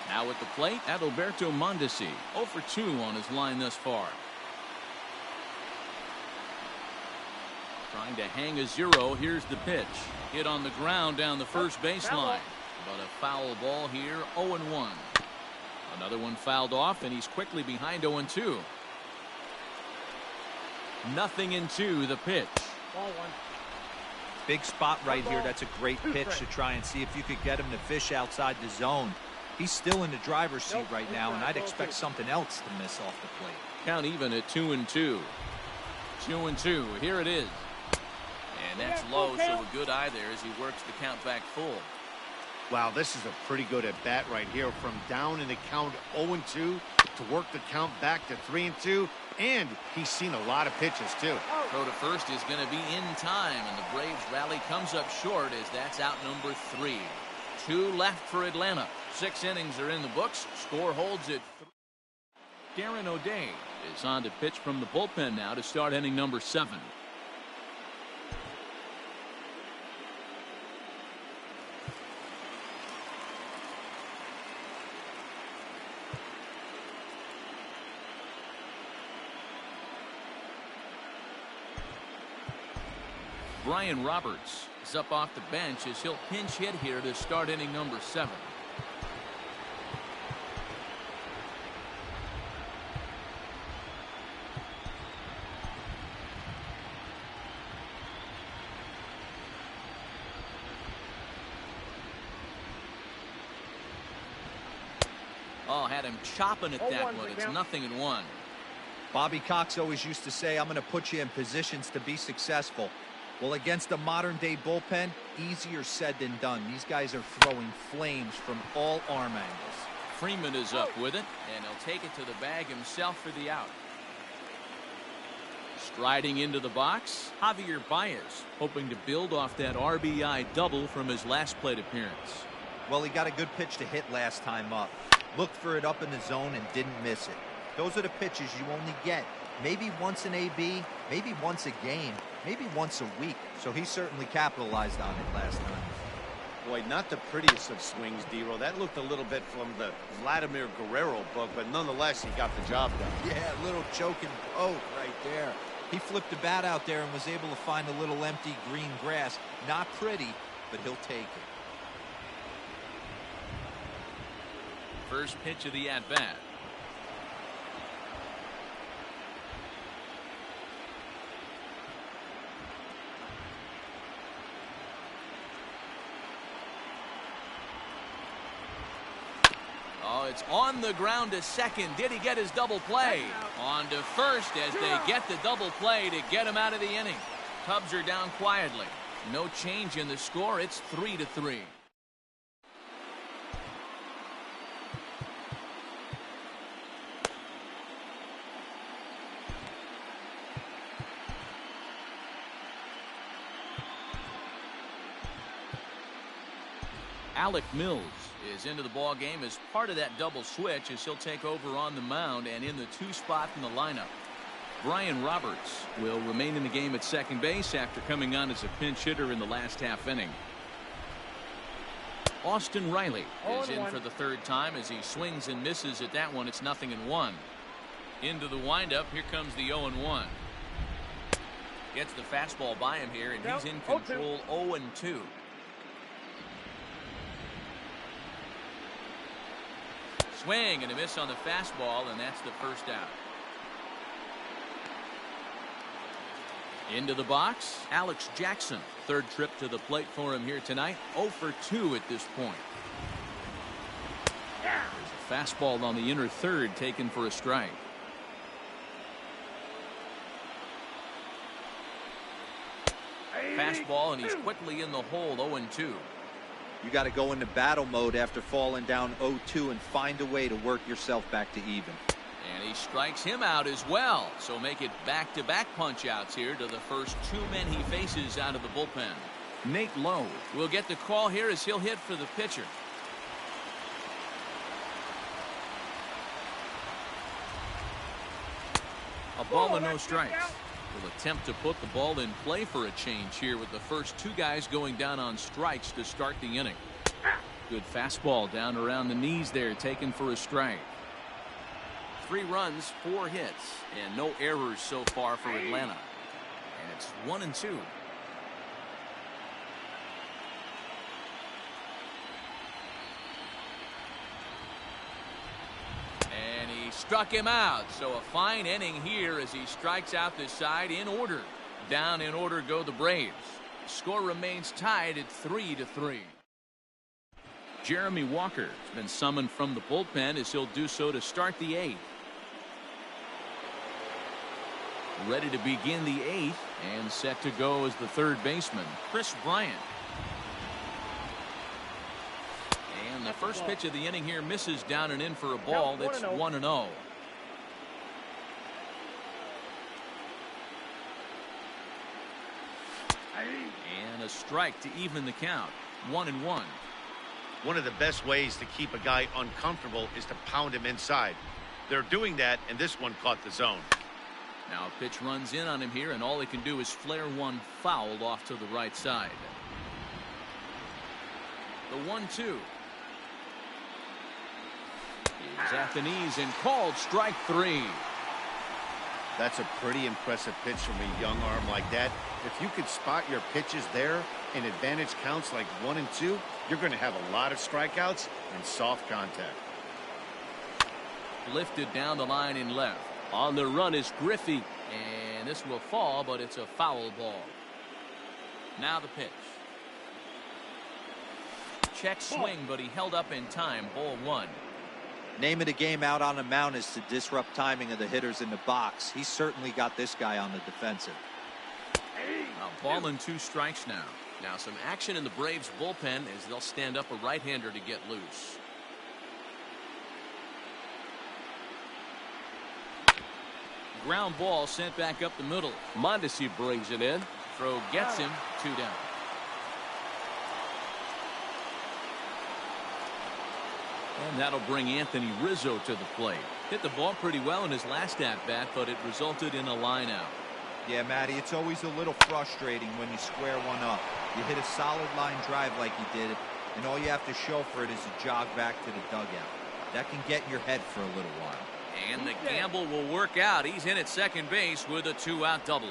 Now at the plate, Adalberto Mondesi, 0 for 2 on his line thus far. Trying to hang a 0. Here's the pitch. Hit on the ground down the first baseline. But a foul ball here, 0-1. Another one fouled off, and he's quickly behind 0-2. 0-2 the pitch. Ball 1. Big spot right here. That's a great pitch to try and see if you could get him to fish outside the zone. He's still in the driver's seat right now, and I'd expect something else to miss off the plate. Count even at 2-2. 2-2. Here it is. And that's low, so a good eye there as he works the count back full. Wow, this is a pretty good at-bat right here. From down in the count 0-2 to work the count back to 3-2. And he's seen a lot of pitches, too. Throw to first is going to be in time, and the Braves rally comes up short as that's out number 3. 2 left for Atlanta. 6 innings are in the books. Score holds at 3. Darren O'Day is on to pitch from the bullpen now to start inning number 7. Brian Roberts is up off the bench as he'll pinch hit here to start inning number 7. Oh, had him chopping at that one. It's 0-1. Bobby Cox always used to say, I'm going to put you in positions to be successful. Well, against a modern-day bullpen, easier said than done. These guys are throwing flames from all arm angles. Freeman is up with it, and he'll take it to the bag himself for the out. Striding into the box, Javier Baez, hoping to build off that RBI double from his last plate appearance. Well, he got a good pitch to hit last time up. Looked for it up in the zone and didn't miss it. Those are the pitches you only get maybe once in AB, maybe once a game, maybe once a week. So he certainly capitalized on it last time. Boy, not the prettiest of swings, D-Row. That looked a little bit from the Vladimir Guerrero book, but nonetheless, he got the job done. Yeah, a little choking poke right there. He flipped the bat out there and was able to find a little empty green grass. Not pretty, but he'll take it. First pitch of the at-bat. Oh, it's on the ground to second. Did he get his double play? On to first as they get the double play to get him out of the inning. Cubs are down quietly. No change in the score. It's 3-3. Alec Mills is into the ball game as part of that double switch as he'll take over on the mound and in the 2 spot in the lineup. Brian Roberts will remain in the game at second base after coming on as a pinch hitter in the last half inning. Austin Riley is in for the 3rd time as he swings and misses at that one. It's 0-1. Into the windup. Here comes the 0-1. Gets the fastball by him here, and he's in control. 0-2. Swing and a miss on the fastball, and that's the first out. Into the box, Alex Jackson. 3rd trip to the plate for him here tonight. 0 for 2 at this point. There's a fastball on the inner 3rd taken for a strike. Fastball, and he's quickly in the hole. 0-2. You got to go into battle mode after falling down 0-2 and find a way to work yourself back to even. And he strikes him out as well. So make it back-to-back punch-outs here to the first two men he faces out of the bullpen. Nate Lowe will get the call here as he'll hit for the pitcher. A ball and no strikes. Will attempt to put the ball in play for a change here with the first two guys going down on strikes to start the inning. Good fastball down around the knees there, taken for a strike. 3 runs, 4 hits, and no errors so far for Atlanta. And it's 1-2. And he struck him out. So a fine inning here as he strikes out this side in order. Down in order go the Braves. Score remains tied at 3-3. Jeremy Walker has been summoned from the bullpen as he'll do so to start the 8th. Ready to begin the 8th and set to go as the third baseman, Chris Bryant. And the first pitch of the inning here misses down and in for a ball. That's 1-0. And a strike to even the count. 1-1. One of the best ways to keep a guy uncomfortable is to pound him inside. They're doing that, and this one caught the zone. Now a pitch runs in on him here, and all he can do is flare one foul off to the right side. The 1-2 is at the knees and called strike 3. That's a pretty impressive pitch from a young arm like that. If you could spot your pitches there in advantage counts like 1 and 2, you're going to have a lot of strikeouts and soft contact. Lifted down the line in left. On the run is Griffey, and this will fall, but it's a foul ball. Now the pitch. Check swing, but he held up in time. Ball 1. Name of the game out on the mound is to disrupt timing of the hitters in the box. He's certainly got this guy on the defensive. A ball and 2 strikes now. Now some action in the Braves bullpen as they'll stand up a right-hander to get loose. Ground ball sent back up the middle. Mondesi brings it in. Throw gets him. 2 down. And that'll bring Anthony Rizzo to the plate. Hit the ball pretty well in his last at-bat, but it resulted in a line out. Yeah, Matty, it's always a little frustrating when you square one up. You hit a solid line drive like he did, and all you have to show for it is a jog back to the dugout. That can get in your head for a little while. And the gamble will work out. He's in at second base with a 2-out double.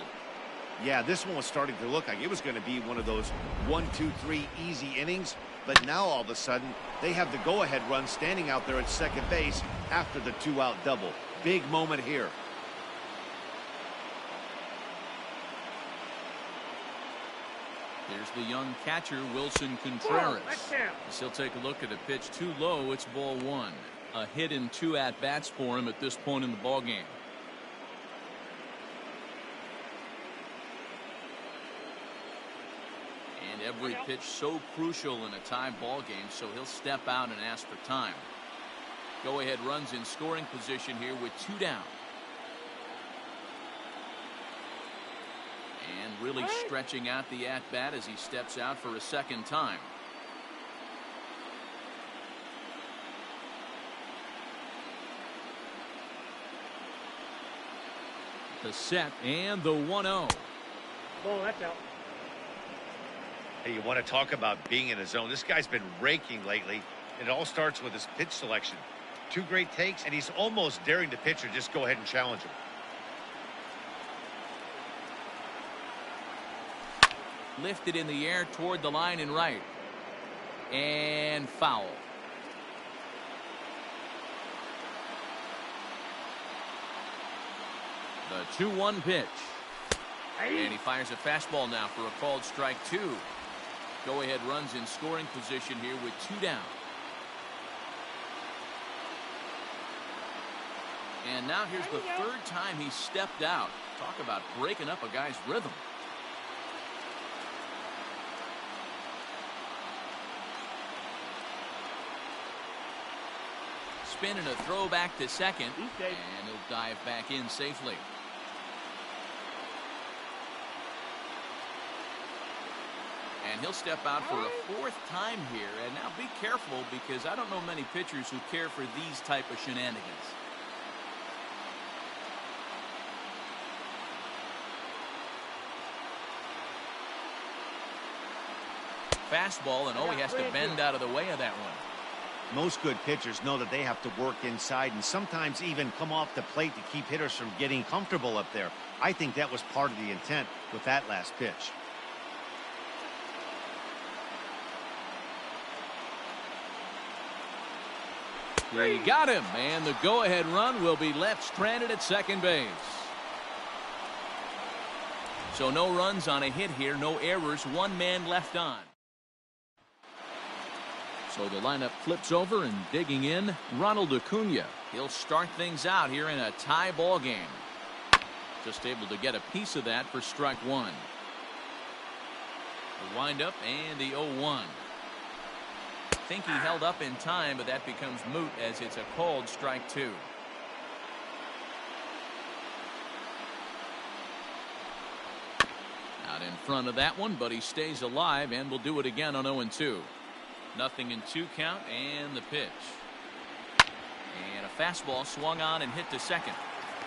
Yeah, this one was starting to look like it was going to be one of those 1, 2, 3 easy innings. But now all of a sudden, they have the go-ahead run standing out there at second base after the 2-out double. Big moment here. Here's the young catcher, Wilson Contreras. As he'll take a look at a pitch too low. It's ball 1. A hit in 2 at-bats for him at this point in the ballgame. And every pitch so crucial in a tie ball game, so he'll step out and ask for time. Go ahead runs in scoring position here with 2 down. And really stretching out the at-bat as he steps out for a second time. The set and the 1-0. Ball, that's out. Hey, you want to talk about being in a zone? This guy's been raking lately. It all starts with his pitch selection. 2 great takes, and he's almost daring the pitcher just go ahead and challenge him. Lifted in the air toward the line and right. And foul. The 2-1 pitch. And he fires a fastball now for a called strike 2. Go ahead runs in scoring position here with 2 down. And now here's the 3rd time he stepped out. Talk about breaking up a guy's rhythm. spin and a throw back to second, and he'll dive back in safely. And he'll step out for a fourth time here. And now be careful, because I don't know many pitchers who care for these type of shenanigans. Fastball, and he has to bend out of the way of that one. Most good pitchers know that they have to work inside and sometimes even come off the plate to keep hitters from getting comfortable up there. I think that was part of the intent with that last pitch. He got him, and the go-ahead run will be left stranded at second base. So no runs on a hit here, no errors, one man left on. So the lineup flips over, and digging in, Ronald Acuna. He'll start things out here in a tie ball game. Just able to get a piece of that for strike one. The windup and the 0-1. I think he held up in time, but that becomes moot as it's a called strike two. Out in front of that one, but he stays alive and will do it again on 0-2. Nothing in 2 count, and the pitch. And a fastball swung on and hit to second.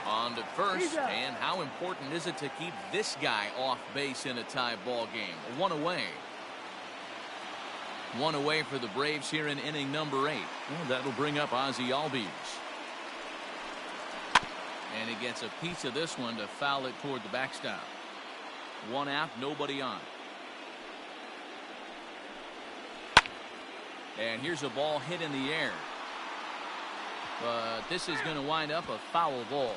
On to first, and how important is it to keep this guy off base in a tie ball game? One away. One away for the Braves here in inning number 8. Well, that'll bring up Ozzie Albies. And he gets a piece of this one to foul it toward the backstop. 1 out, nobody on. And here's a ball hit in the air. But this is going to wind up a foul ball.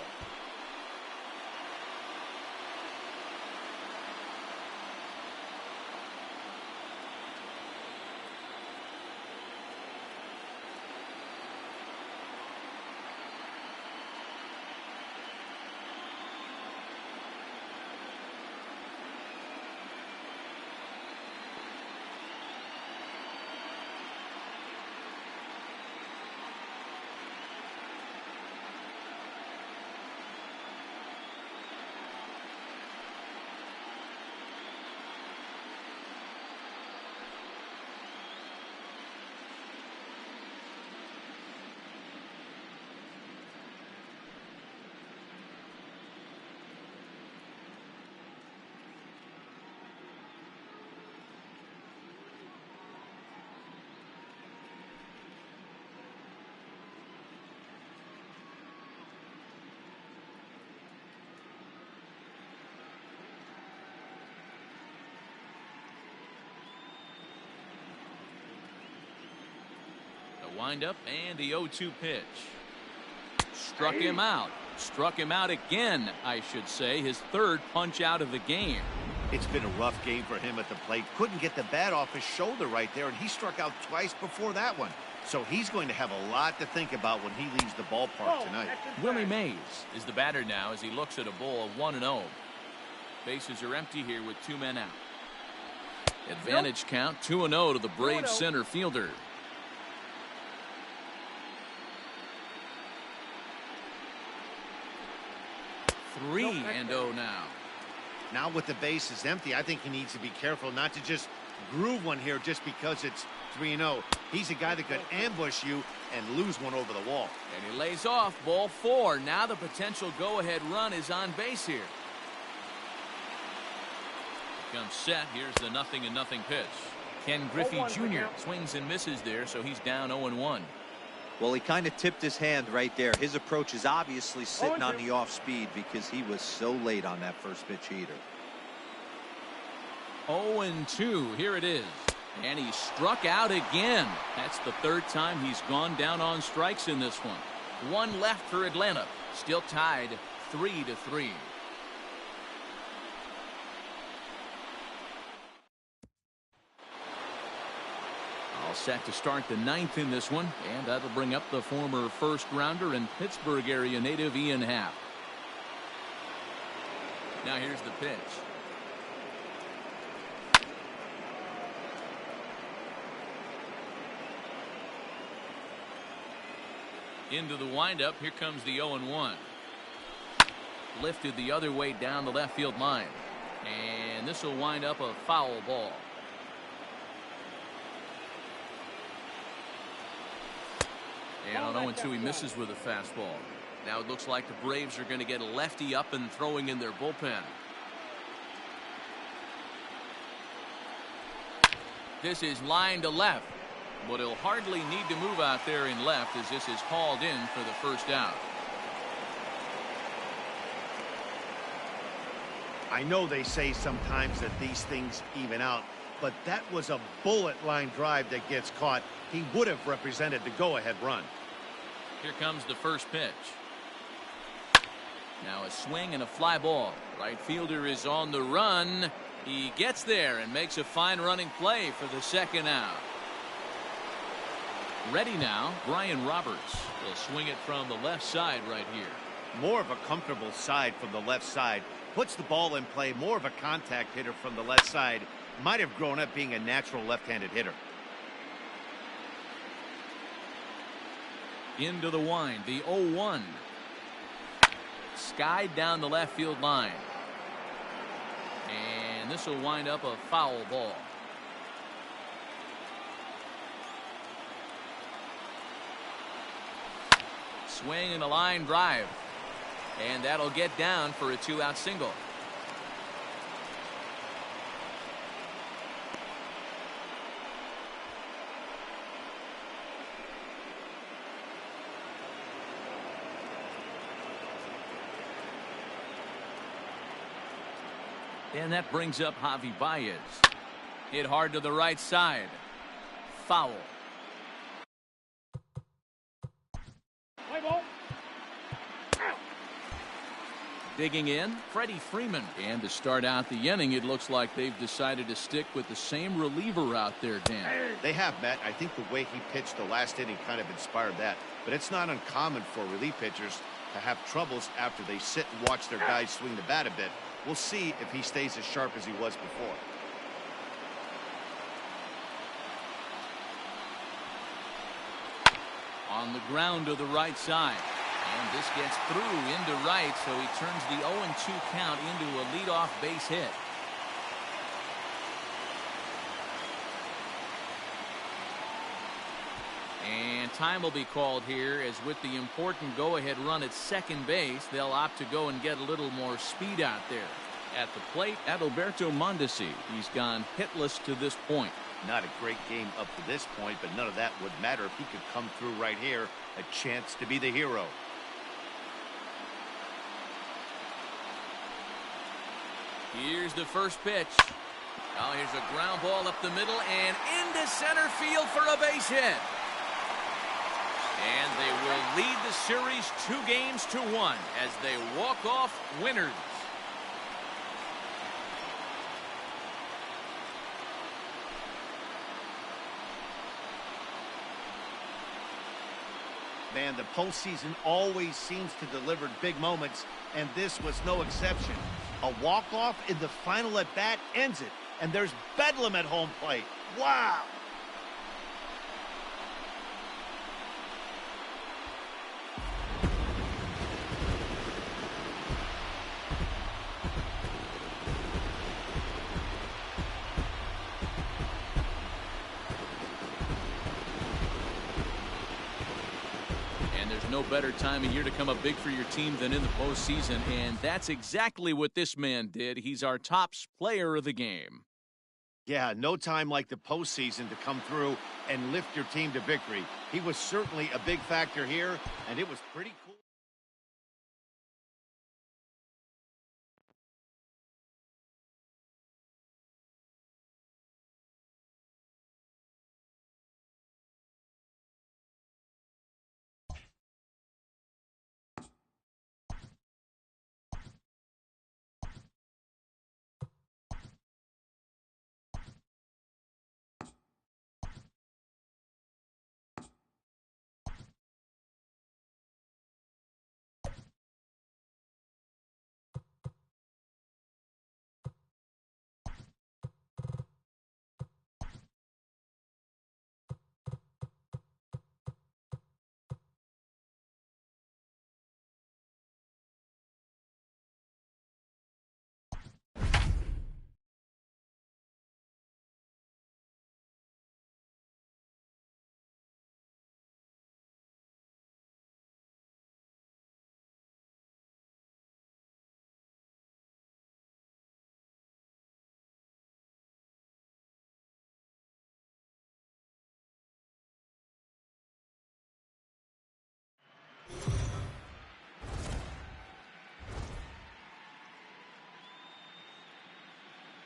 Windup and the 0-2 pitch. Struck him out. Struck him out again, I should say. His third punch out of the game. It's been a rough game for him at the plate. Couldn't get the bat off his shoulder right there, and he struck out twice before that one. So he's going to have a lot to think about when he leaves the ballpark tonight. Willie Mays is the batter now as he looks at a ball of 1-0. Bases are empty here with 2 men out. Advantage count 2-0 to the Braves center fielder. 3-0 now. Now with the bases empty, I think he needs to be careful not to just groove one here just because it's 3-0. He's a guy that could ambush you and lose one over the wall. And he lays off ball 4. Now the potential go-ahead run is on base here. Comes set. Here's the 0-0 pitch. Ken Griffey Jr. swings and misses there, so he's down 0-1. Well, he kind of tipped his hand right there. His approach is obviously sitting on the off speed because he was so late on that first pitch heater. 0-2. Here it is. And he struck out again. That's the 3rd time he's gone down on strikes in this one. 1 left for Atlanta. Still tied 3-3. Set to start the 9th in this one, and that'll bring up the former first-rounder and Pittsburgh area native Ian Happ. Now here's the pitch. Into the windup. Here comes the 0-1. Lifted the other way down the left field line. And this will wind up a foul ball. And on 0-2 he misses with a fastball. Now it looks like the Braves are going to get a lefty up and throwing in their bullpen. This is line to left. But he'll hardly need to move out there in left as this is hauled in for the first out. I know they say sometimes that these things even out, but that was a bullet line drive that gets caught. He would have represented the go-ahead run. Here comes the first pitch. Now a swing and a fly ball. Right fielder is on the run. He gets there and makes a fine running play for the second out. Ready now, Brian Roberts. He'll swing it from the left side right here. More of a comfortable side from the left side. Puts the ball in play. More of a contact hitter from the left side. Might have grown up being a natural left-handed hitter. Into the wind, the 0-1. Skied down the left field line. And this will wind up a foul ball. Swing and a line drive. And that'll get down for a 2-out single. And that brings up Javi Baez. Hit hard to the right side. Foul. Digging in, Freddie Freeman. And to start out the inning, it looks like they've decided to stick with the same reliever out there, Dan. They have, Matt. I think the way he pitched the last inning kind of inspired that. But it's not uncommon for relief pitchers to have troubles after they sit and watch their guys swing the bat a bit. We'll see if he stays as sharp as he was before. On the ground to the right side. And this gets through into right, so he turns the 0-2 count into a leadoff base hit. And time will be called here, as with the important go-ahead run at second base, they'll opt to go and get a little more speed out there. At the plate, Adalberto Mondesi. He's gone hitless to this point. Not a great game up to this point, but none of that would matter if he could come through right here. A chance to be the hero. Here's the first pitch. Oh, here's a ground ball up the middle and into center field for a base hit. And they will lead the series 2-1 as they walk off winners. Man, the postseason always seems to deliver big moments, and this was no exception. A walk-off in the final at-bat ends it, and there's bedlam at home plate. Wow! No better time of year to come up big for your team than in the postseason, and that's exactly what this man did. He's our top player of the game. Yeah, no time like the postseason to come through and lift your team to victory. He was certainly a big factor here, and it was pretty cool.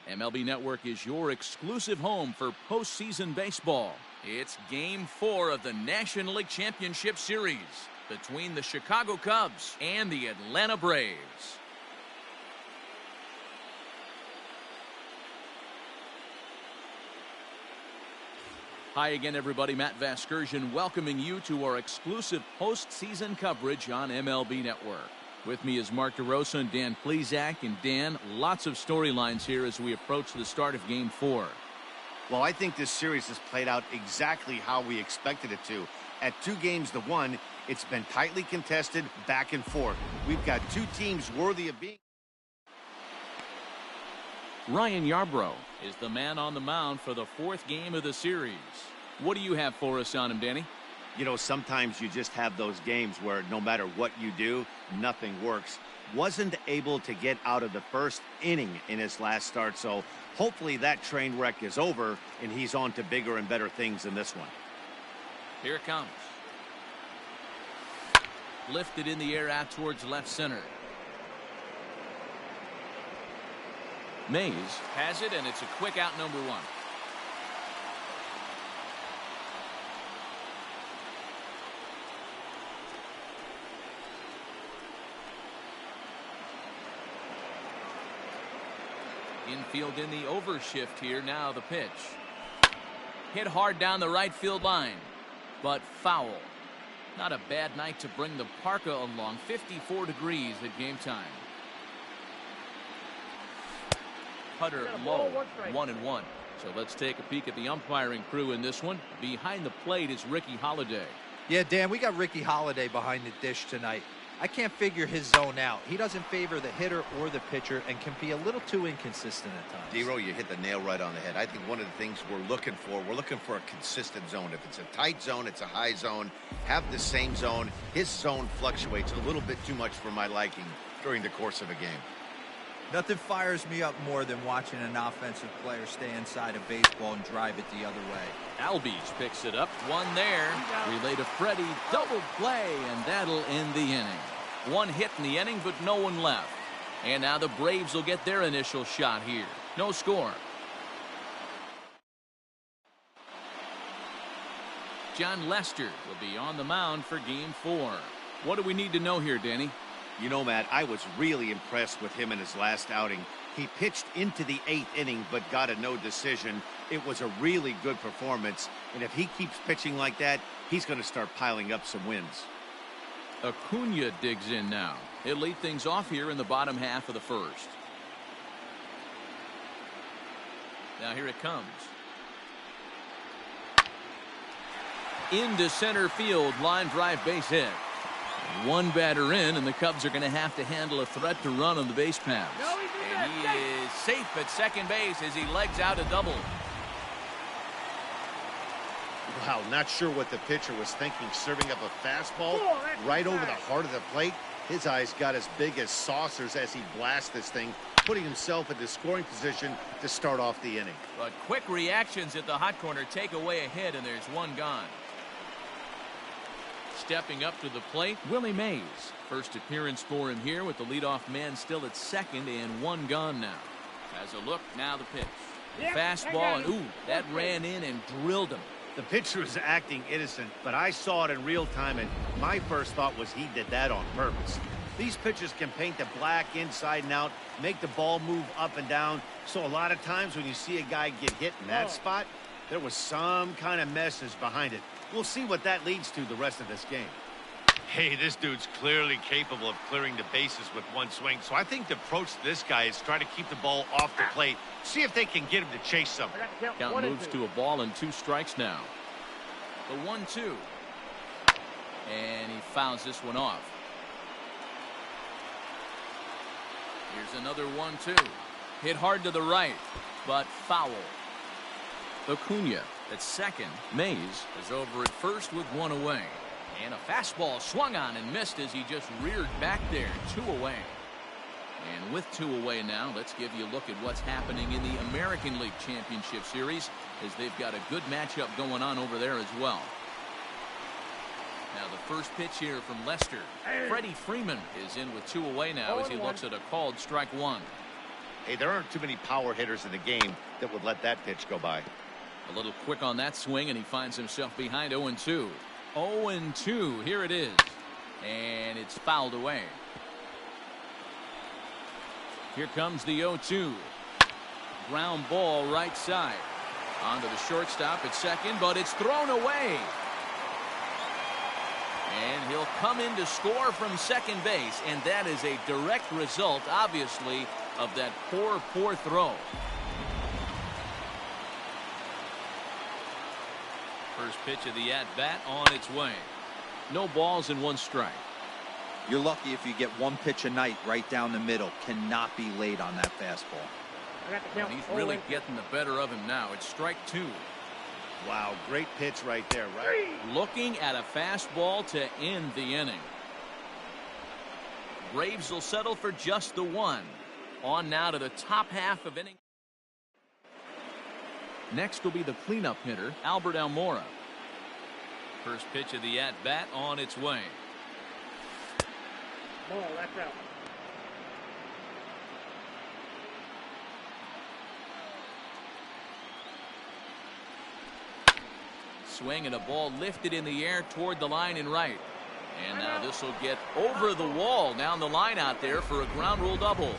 MLB Network is your exclusive home for postseason baseball. It's Game 4 of the National League Championship Series between the Chicago Cubs and the Atlanta Braves. Hi again, everybody. Matt Vasgersian welcoming you to our exclusive postseason coverage on MLB Network. With me is Mark DeRosa and Dan Plesac. And Dan, lots of storylines here as we approach the start of Game 4. Well, I think this series has played out exactly how we expected it to. At 2-1, it's been tightly contested, back and forth. We've got two teams worthy of being. Ryan Yarbrough is the man on the mound for the 4th game of the series. What do you have for us on him, Danny? You know, sometimes you just have those games where no matter what you do, nothing works. Wasn't able to get out of the first inning in his last start, so hopefully that train wreck is over and he's on to bigger and better things in this one. Here it comes. Lifted in the air out towards left center. Mays has it, and it's a quick out, number 1. Infield in the overshift here. Now the pitch. Hit hard down the right field line, but foul. Not a bad night to bring the parka along. 54 degrees at game time. Putter low, 1-1. So let's take a peek at the umpiring crew in this one. Behind the plate is Ricky Holiday. Yeah, Dan, we got Ricky Holiday behind the dish tonight. I can't figure his zone out. He doesn't favor the hitter or the pitcher and can be a little too inconsistent at times. D-Row, you hit the nail right on the head. I think one of the things we're looking for a consistent zone. If it's a tight zone, it's a high zone. Have the same zone. His zone fluctuates a little bit too much for my liking during the course of a game. Nothing fires me up more than watching an offensive player stay inside of baseball and drive it the other way. Albies picks it up. One there. Relay to Freddie. Double play, and that'll end the inning. One hit in the inning, but no one left. And now the Braves will get their initial shot here. No score. John Lester will be on the mound for Game 4. What do we need to know here, Danny? You know, Matt, I was really impressed with him in his last outing. He pitched into the 8th inning but got a no decision. It was a really good performance, and if he keeps pitching like that, he's going to start piling up some wins. Acuna digs in now. He'll lead things off here in the bottom half of the first. Now here it comes. Into center field, line drive base hit. One batter in, and the Cubs are going to have to handle a threat to run on the base paths. And he is safe at second base as he legs out a double. Wow, not sure what the pitcher was thinking, serving up a fastball right over the heart of the plate. His eyes got as big as saucers as he blasts this thing, putting himself in the scoring position to start off the inning. But quick reactions at the hot corner take away a hit, and there's one gone. Stepping up to the plate, Willie Mays. First appearance for him here with the leadoff man still at second and one gone now. As a look, now the pitch. Fastball, and ooh, that ran in and drilled him. The pitcher is acting innocent, but I saw it in real time, and my first thought was he did that on purpose. These pitchers can paint the black inside and out, make the ball move up and down, so a lot of times when you see a guy get hit in that spot, there was some kind of message behind it. We'll see what that leads to the rest of this game. Hey, this dude's clearly capable of clearing the bases with one swing, so I think the approach to this guy is try to keep the ball off the plate, see if they can get him to chase something. Count moves to a ball and 2 strikes now. The 1-2. And he fouls this one off. Here's another 1-2. Hit hard to the right, but foul. Acuna at second. Mays is over at first with 1 away. And a fastball swung on and missed as he just reared back there. 2 away. And with 2 away now, let's give you a look at what's happening in the American League Championship Series, as they've got a good matchup going on over there as well. Now the first pitch here from Lester. Freddie Freeman is in with 2 away now as he looks at a called strike 1. Hey, there aren't too many power hitters in the game that would let that pitch go by. A little quick on that swing, and he finds himself behind 0-2. 0-2, here it is. And it's fouled away. Here comes the 0-2. Ground ball right side. Onto the shortstop at second, but it's thrown away. And he'll come in to score from second base, and that is a direct result, obviously, of that poor throw. First pitch of the at-bat on its way. No balls and 1 strike. You're lucky if you get 1 pitch a night right down the middle. Cannot be late on that fastball. And he's really getting the better of him now. It's strike 2. Wow, great pitch right there, right? Looking at a fastball to end the inning. Braves will settle for just the 1. On now to the top half of inning. Next will be the cleanup hitter, Albert Almora. First pitch of the at-bat on its way. Ball, that's out. Swing and a ball lifted in the air toward the line and right. And now this will get over the wall down the line out there for a ground rule double.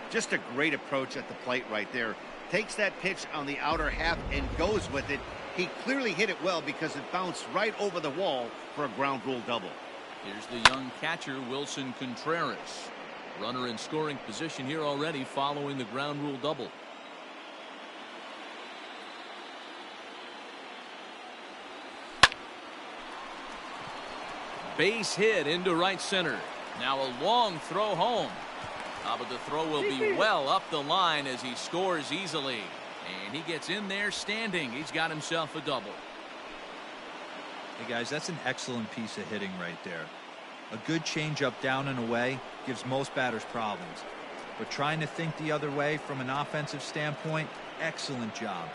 Just a great approach at the plate right there. Takes that pitch on the outer half and goes with it. He clearly hit it well because it bounced right over the wall for a ground rule double. Here's the young catcher, Wilson Contreras. Runner in scoring position here already following the ground rule double. Base hit into right center. Now a long throw home. But the throw will be well up the line as he scores easily. And he gets in there standing. He's got himself a double. Hey guys, that's an excellent piece of hitting right there. A good changeup down and away gives most batters problems. But trying to think the other way from an offensive standpoint, excellent job.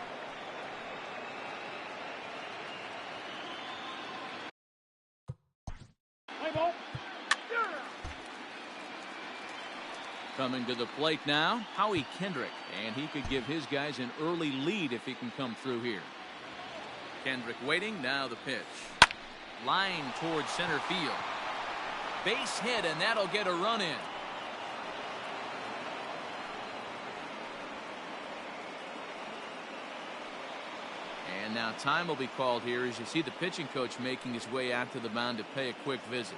Coming to the plate now, Howie Kendrick, and he could give his guys an early lead if he can come through here. Kendrick waiting, now the pitch. Line towards center field. Base hit, and that'll get a run in. And now time will be called here as you see the pitching coach making his way out to the mound to pay a quick visit.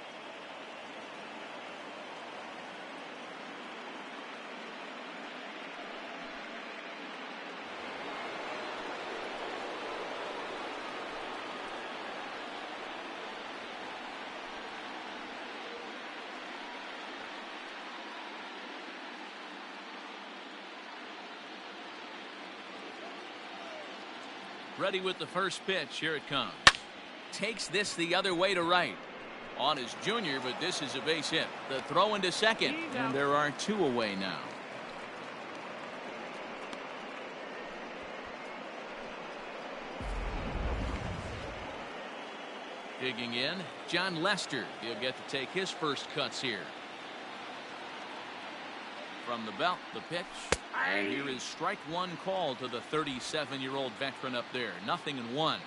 Ready with the first pitch. Here it comes. Takes this the other way to right. On his junior, but this is a base hit. The throw into second. And there are 2 away now. Digging in, John Lester. He'll get to take his first cuts here. From the belt, the pitch. And here is strike 1 call to the 37-year-old veteran up there. 0-1.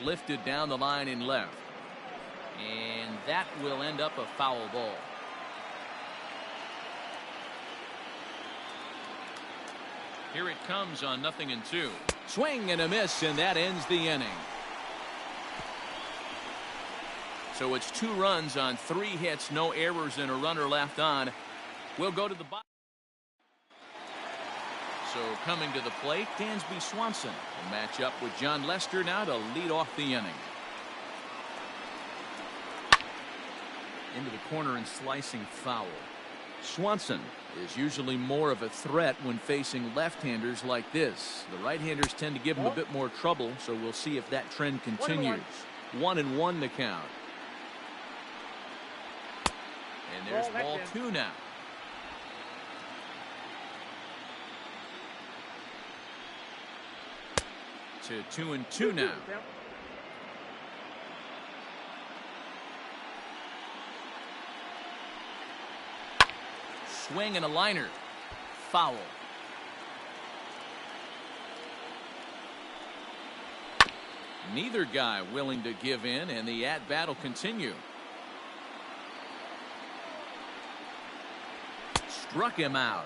Lifted down the line in left. And that will end up a foul ball. Here it comes on 0-2. Swing and a miss, and that ends the inning. So it's 2 runs on 3 hits, no errors, and a runner left on. We'll go to the bottom. So coming to the plate, Dansby Swanson will match up with John Lester now to lead off the inning. Into the corner and slicing foul. Swanson is usually more of a threat when facing left-handers like this. The right-handers tend to give him a bit more trouble, so we'll see if that trend continues. 1-1 to count. And there's ball 2 now. To 2-2 now. swing and a liner. Foul. Neither guy willing to give in, and the at-bat will continue. Struck him out.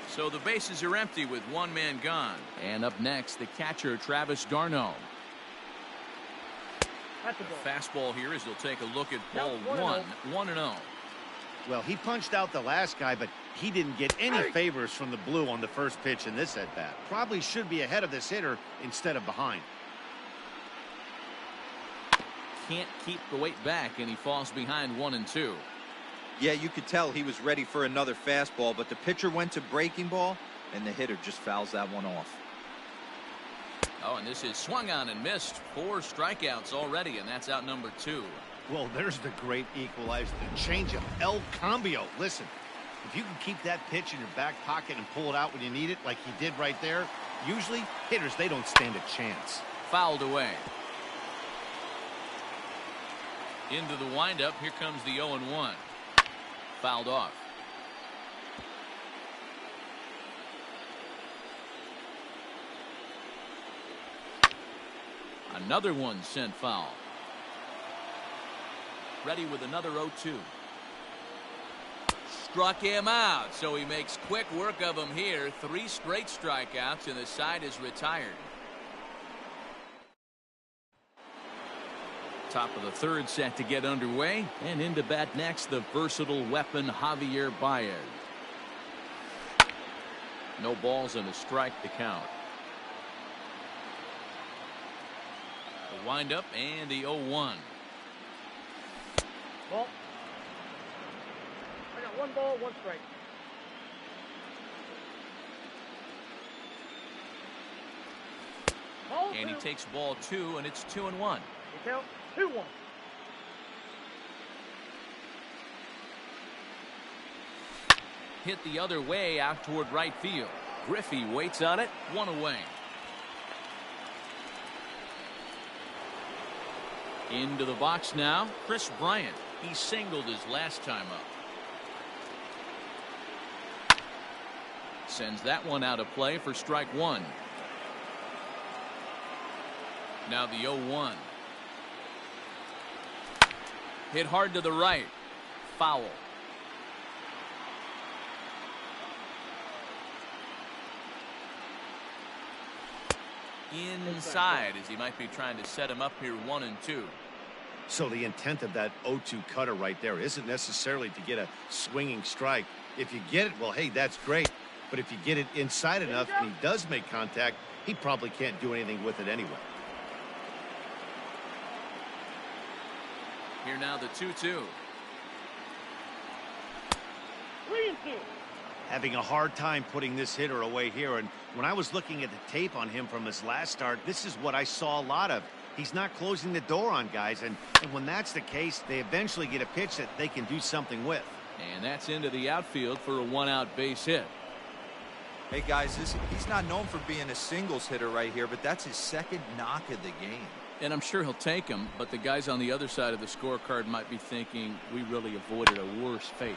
So the bases are empty with one man gone. And up next, the catcher, Travis d'Arnaud. A fastball here as he'll take a look at ball one. 1-0. Well, he punched out the last guy, but he didn't get any favors from the blue on the first pitch in this at-bat. Probably should be ahead of this hitter instead of behind. Can't keep the weight back, and he falls behind 1-2. Yeah, you could tell he was ready for another fastball, but the pitcher went to breaking ball, and the hitter just fouls that one off. Oh, and this is swung on and missed. 4 strikeouts already, and that's out number 2. Well, there's the great equalizer, the changeup, El Cambio. Listen, if you can keep that pitch in your back pocket and pull it out when you need it, like he did right there, usually hitters, they don't stand a chance. Fouled away. Into the windup. Here comes the 0-1. Fouled off. Another one sent foul. Ready with another 0-2. Struck him out, so he makes quick work of him here. 3 straight strikeouts, and the side is retired. Top of the third set to get underway, and into bat next, the versatile weapon Javier Baez. No balls and a strike to count. The windup and the 0-1. Ball. I got 1 ball, 1 strike. Ball And 2. he takes ball 2, and it's 2-1. You count 2-1. Hit the other way out toward right field. Griffey waits on it. 1 away. Into the box now, Chris Bryant. He singled his last time up. Sends that one out of play for strike 1. Now the 0-1. Hit hard to the right. Foul. Inside, as he might be trying to set him up here 1-2. So the intent of that 0-2 cutter right there isn't necessarily to get a swinging strike. If you get it, well, hey, that's great. But if you get it inside enough and he does make contact, he probably can't do anything with it anyway. Here now the 2-2. 3-2. Having a hard time putting this hitter away here. And when I was looking at the tape on him from his last start, this is what I saw a lot of. He's not closing the door on guys. And when that's the case, they eventually get a pitch that they can do something with. And that's into the outfield for a 1-out base hit. Hey, guys, he's not known for being a singles hitter right here, but that's his 2nd knock of the game. And I'm sure he'll take him, but the guys on the other side of the scorecard might be thinking we really avoided a worse fate.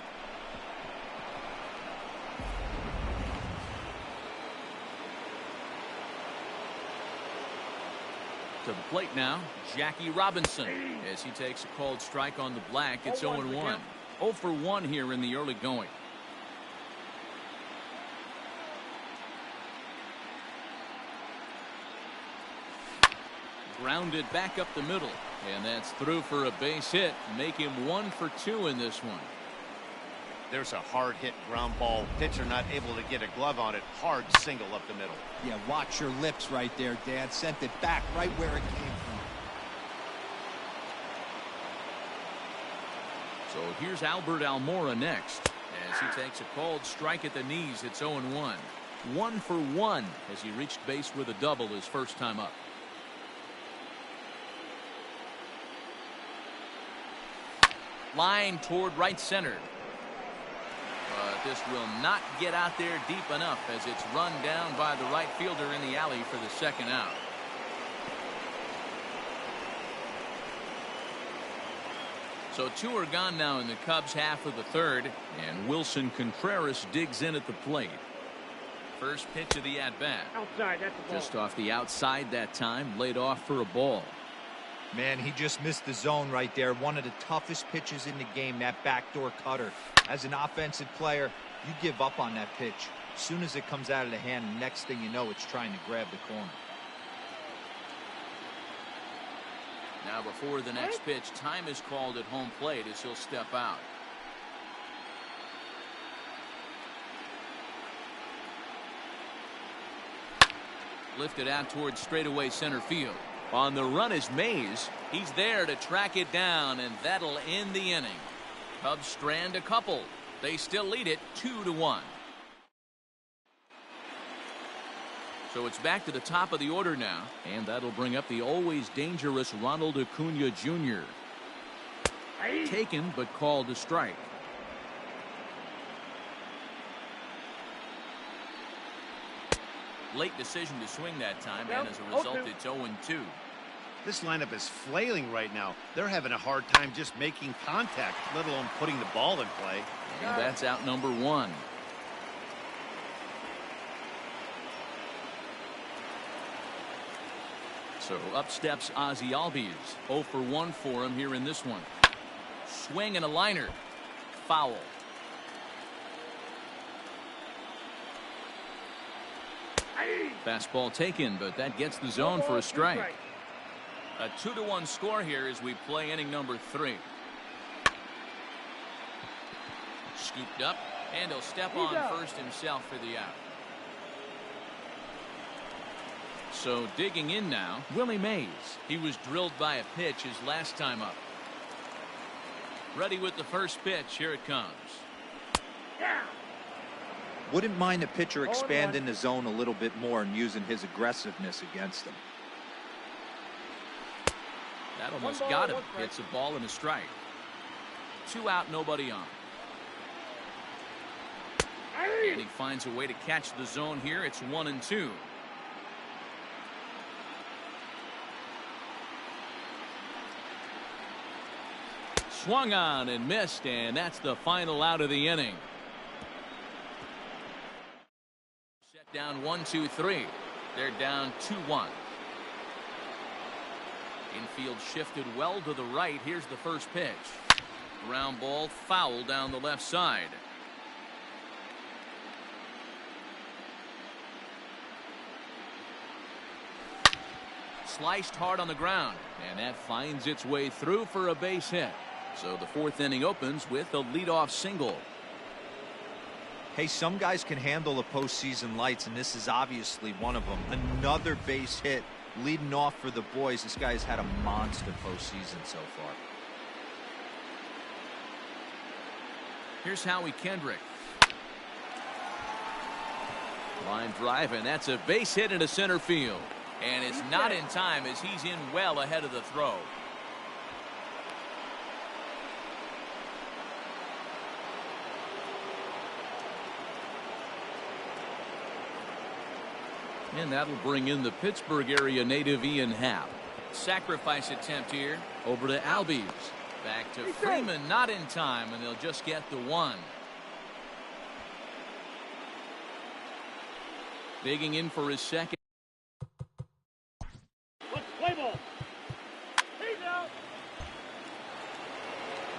To the plate now, Jackie Robinson, as he takes a cold strike on the black. It's 0-1. 0 for 1 here in the early going. Grounded back up the middle, and that's through for a base hit. Make him 1 for 2 in this one. There's a hard hit ground ball. Pitcher not able to get a glove on it. Hard single up the middle. Yeah, watch your lips right there, Dad. Sent it back right where it came from. So here's Albert Almora next, as he takes a called strike at the knees. It's 0-1. 1 for 1 as he reached base with a double his first time up. Line toward right center. But this will not get out there deep enough as it's run down by the right fielder in the alley for the 2nd out. So 2 are gone now in the Cubs half of the third, and Wilson Contreras digs in at the plate. First pitch of the at-bat. Outside, that's the ball. Just off the outside that time, laid off for a ball. Man, he just missed the zone right there. One of the toughest pitches in the game, that backdoor cutter. As an offensive player, you give up on that pitch. As soon as it comes out of the hand, the next thing you know, it's trying to grab the corner. Now before the next pitch, time is called at home plate as he'll step out. Lifted out towards straightaway center field. On the run is Mays. He's there to track it down, and that'll end the inning. Cubs strand a couple. They still lead it 2-1. So it's back to the top of the order now, and that'll bring up the always dangerous Ronald Acuna Jr. Taken but called a strike. Late decision to swing that time, and as a result, it's 0-2. This lineup is flailing right now. They're having a hard time just making contact, let alone putting the ball in play. And that's out number 1. So up steps Ozzie Albies. 0 for 1 for him here in this one. Swing and a liner. Foul. Fastball taken, but that gets the zone for a strike. A 2-1 score here as we play inning number 3. Scooped up, and he'll step on first himself for the out. So digging in now, Willie Mays. He was drilled by a pitch his last time up. Ready with the first pitch. Here it comes. Wouldn't mind the pitcher expanding the zone a little bit more and using his aggressiveness against him. That almost got him. Hits a ball and a strike. 2 out, nobody on. And he finds a way to catch the zone here. It's 1-2. Swung on and missed, and that's the final out of the inning. Set down 1-2-3. They're down 2-1. Infield shifted well to the right. Here's the first pitch. Ground ball foul down the left side. Sliced hard on the ground, and that finds its way through for a base hit. So the 4th inning opens with a leadoff single. Hey, some guys can handle the postseason lights, and this is obviously one of them. Another base hit leading off for the boys. This guy's had a monster postseason so far. Here's Howie Kendrick. Line drive, and that's a base hit into center field. And it's not in time as he's in well ahead of the throw. And that'll bring in the Pittsburgh area native Ian Happ. Sacrifice attempt here over to Albies. Back to Freeman, not in time, and they'll just get the 1. Digging in for his second. Let's play ball. He's out.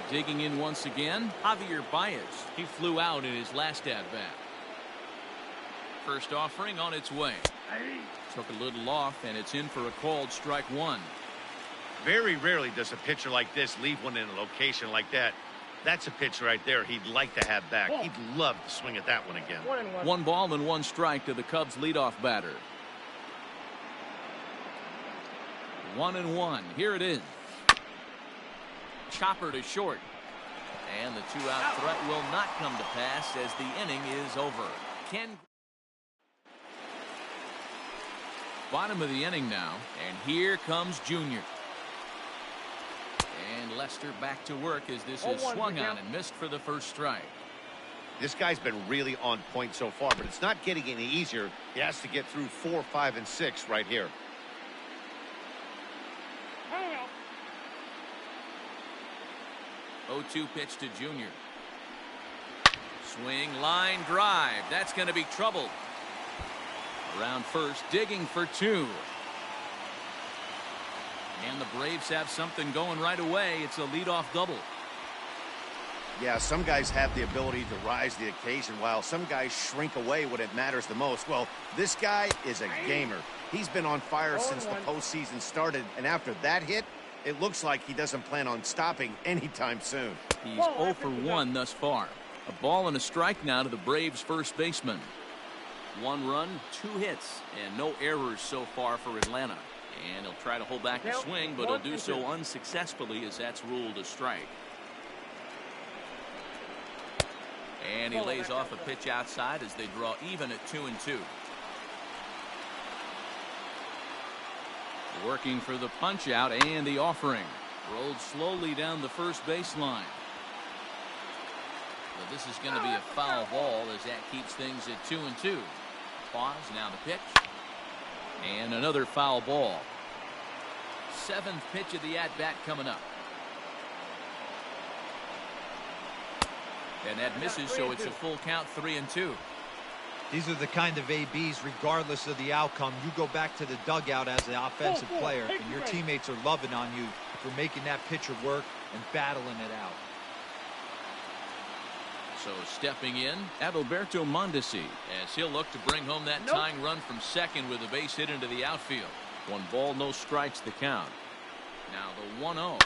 Digging in once again, Javier Baez. He flew out in his last at-bat. First offering on its way. Took a little off, and it's in for a called strike 1. Very rarely does a pitcher like this leave one in a location like that. That's a pitch right there he'd like to have back. He'd love to swing at that one again. 1 ball and 1 strike to the Cubs leadoff batter. 1-1. Here it is. Chopper to short. And the 2-out threat will not come to pass as the inning is over. Bottom of the inning now, and here comes Junior. And Lester back to work as this is swung on and missed for the first strike. This guy's been really on point so far, but it's not getting any easier. He has to get through 4, 5, and 6 right here. 0-2 pitch to Junior. Swing, line drive. That's going to be trouble. Around first, digging for 2. And the Braves have something going right away. It's a leadoff double. Yeah, some guys have the ability to rise to the occasion while some guys shrink away when it matters the most. Well, this guy is a gamer. He's been on fire since the postseason started, and after that hit, it looks like he doesn't plan on stopping anytime soon. He's 0 for 1 thus far. A ball and a strike now to the Braves' first baseman. 1 run, 2 hits, and no errors so far for Atlanta. And he'll try to hold back the swing, but he'll do so unsuccessfully as that's ruled a strike. And he lays off a pitch outside as they draw even at 2-2. Working for the punch out and the offering. Rolled slowly down the first baseline. But this is going to be a foul ball as that keeps things at 2-2. Pause, now the pitch. And another foul ball. 7th pitch of the at-bat coming up. And that misses, so it's a full count, 3-2. These are the kind of ABs, regardless of the outcome, you go back to the dugout as the offensive player, and your teammates are loving on you for making that pitcher work and battling it out. So stepping in, Adalberto Mondesi, as he'll look to bring home that tying run from second with a base hit into the outfield. 1 ball, no strikes the count. Now the 1-0.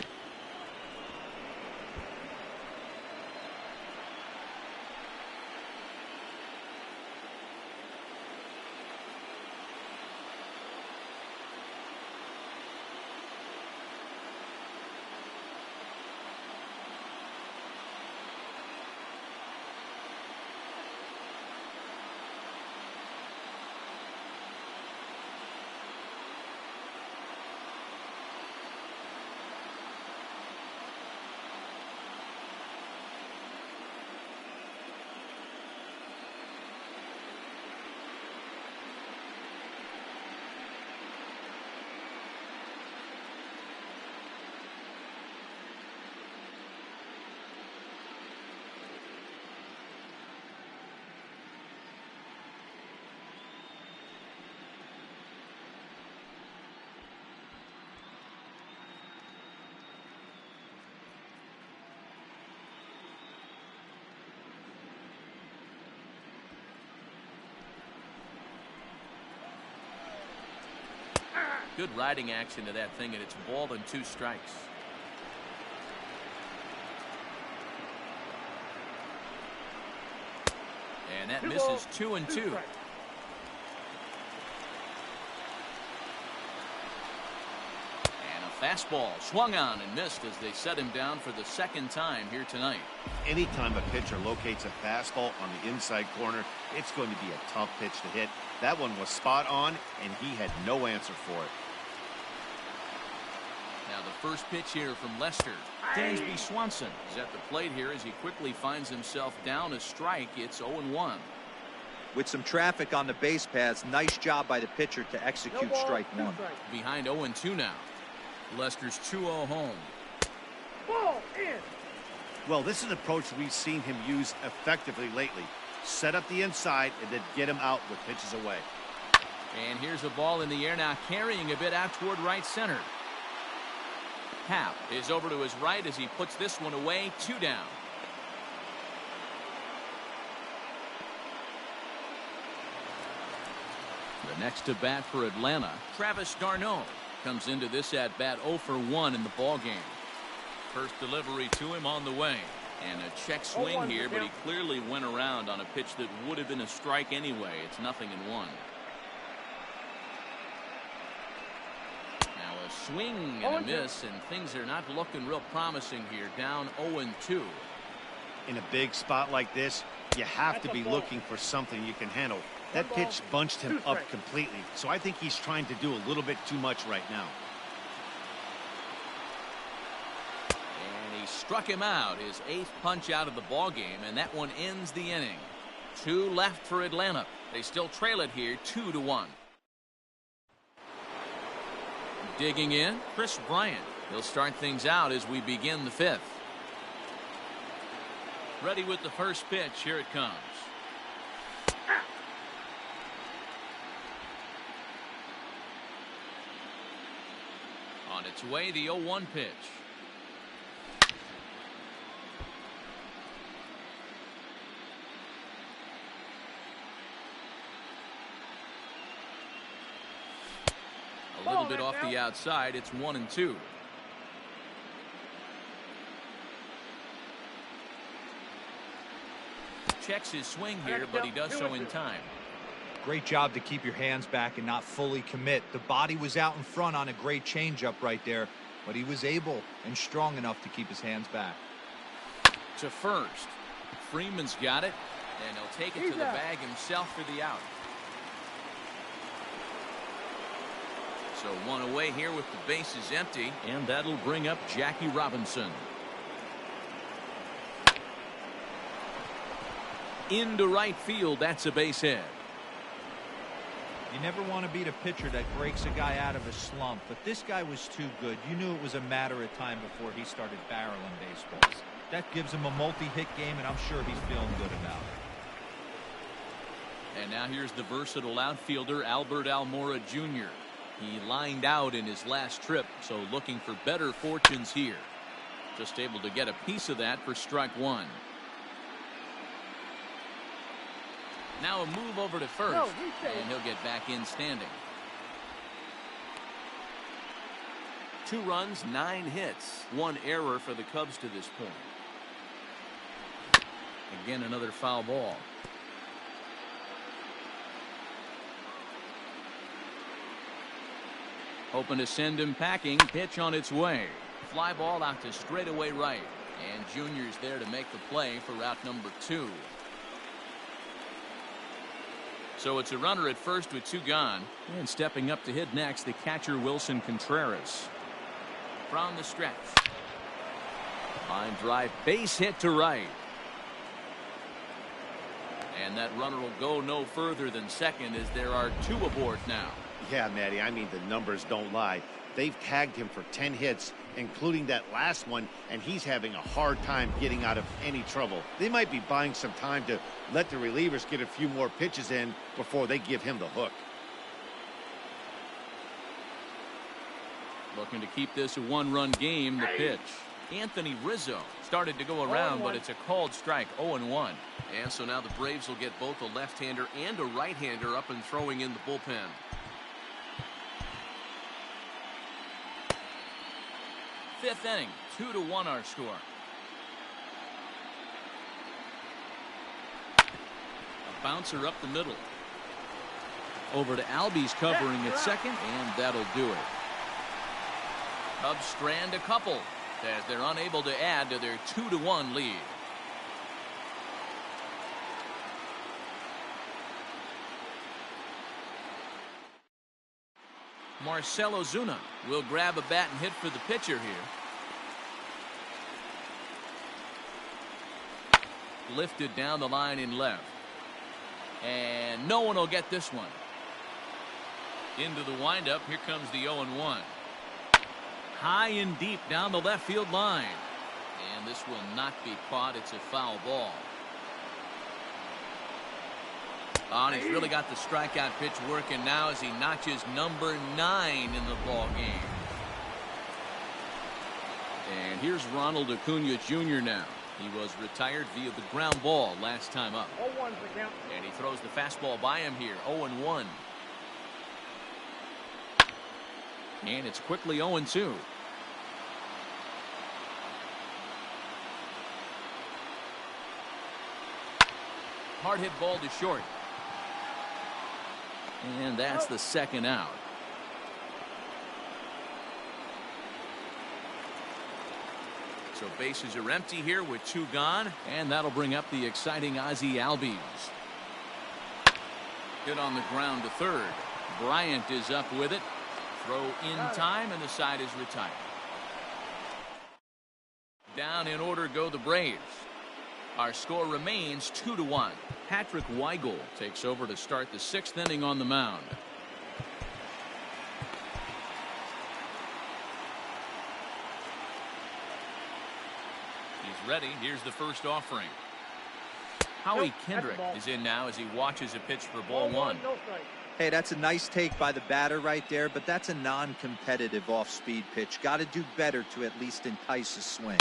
Good riding action to that thing, and it's ball and 2 strikes. And that misses 2-2. Fastball swung on and missed as they set him down for the 2nd time here tonight. Anytime a pitcher locates a fastball on the inside corner, it's going to be a tough pitch to hit. That one was spot on, and he had no answer for it. Now the first pitch here from Lester. Dansby Swanson is at the plate here as he quickly finds himself down a strike. It's 0-1. With some traffic on the base paths, nice job by the pitcher to execute strike 1. Behind 0-2 now. Lester's 2-0 home. Ball in. Well, this is an approach we've seen him use effectively lately. Set up the inside and then get him out with pitches away. And here's a ball in the air now, carrying a bit out toward right center. Happ is over to his right as he puts this one away. 2 down. The next to bat for Atlanta, Travis d'Arnaud, comes into this at bat 0 for 1 in the ball game. First delivery to him on the way, and a check swing here, but he clearly went around on a pitch that would have been a strike anyway. It's 0-1. Now a swing and a miss, and things are not looking real promising here. Down 0-2. In a big spot like this, you have to be looking for something you can handle. That pitch bunched him up completely, so I think he's trying to do a little bit too much right now. And he struck him out, his 8th punch out of the ball game, and that one ends the inning. 2 left for Atlanta. They still trail it here 2-1. Digging in, Chris Bryant. He'll start things out as we begin the 5th. Ready with the first pitch. Here it comes. On its way, the 0-1 pitch. A little bit off the outside. It's 1-2. Checks his swing here, but he does so in time. Great job to keep your hands back and not fully commit. The body was out in front on a great changeup right there, but he was able and strong enough to keep his hands back. To first. Freeman's got it, and he'll take it to the bag himself for the out. So one away here with the bases empty, and that'll bring up Jackie Robinson. Into right field, that's a base hit. You never want to beat a pitcher that breaks a guy out of a slump, but this guy was too good. You knew it was a matter of time before he started barreling baseballs. That gives him a multi-hit game, and I'm sure he's feeling good about it. And now here's the versatile outfielder, Albert Almora Jr. He lined out in his last trip, so looking for better fortunes here. Just able to get a piece of that for strike one. Now a move over to first, and he'll get back in standing. 2 runs, 9 hits, 1 error for the Cubs to this point. Again, another foul ball. Hoping to send him packing. Pitch on its way. Fly ball out to straightaway right. And Junior's there to make the play for route number 2. So it's a runner at first with 2 gone. And stepping up to hit next, the catcher Wilson Contreras. From the stretch. Line drive, base hit to right. And that runner will go no further than second as there are 2 aboard now. Yeah, Matty, I mean, the numbers don't lie. They've tagged him for 10 hits, including that last one, and he's having a hard time getting out of any trouble. They might be buying some time to let the relievers get a few more pitches in before they give him the hook. Looking to keep this a 1-run game. The pitch. Anthony Rizzo started to go around, but it's a called strike. 0-1. And so now the Braves will get both a left-hander and a right-hander up and throwing in the bullpen. Fifth inning, 2-1 our score. A bouncer up the middle. Over to Albies covering at second, and that'll do it. Cubs strand a couple as they're unable to add to their 2-1 lead. Marcell Ozuna will grab a bat and hit for the pitcher here. Lifted down the line in left. And no one will get this one. Into the windup. Here comes the 0-1. High and deep down the left field line. And this will not be caught. It's a foul ball. Oh, and he's really got the strikeout pitch working now as he notches number 9 in the ball game. And here's Ronald Acuna Jr. now. He was retired via the ground ball last time up. 0-1's the count. And he throws the fastball by him here. 0-1. And it's quickly 0-2. Hard hit ball to short. And that's the second out. So bases are empty here with 2 gone. And that'll bring up the exciting Ozzie Albies. Hit on the ground to third. Bryant is up with it. Throw in time, and the side is retired. Down in order go the Braves. Our score remains 2-1. Patrick Weigel takes over to start the 6th inning on the mound. He's ready. Here's the first offering. Howie Kendrick is in now as he watches a pitch for ball one. No strike. Hey, that's a nice take by the batter right there, but that's a non-competitive off-speed pitch. Got to do better to at least entice a swing.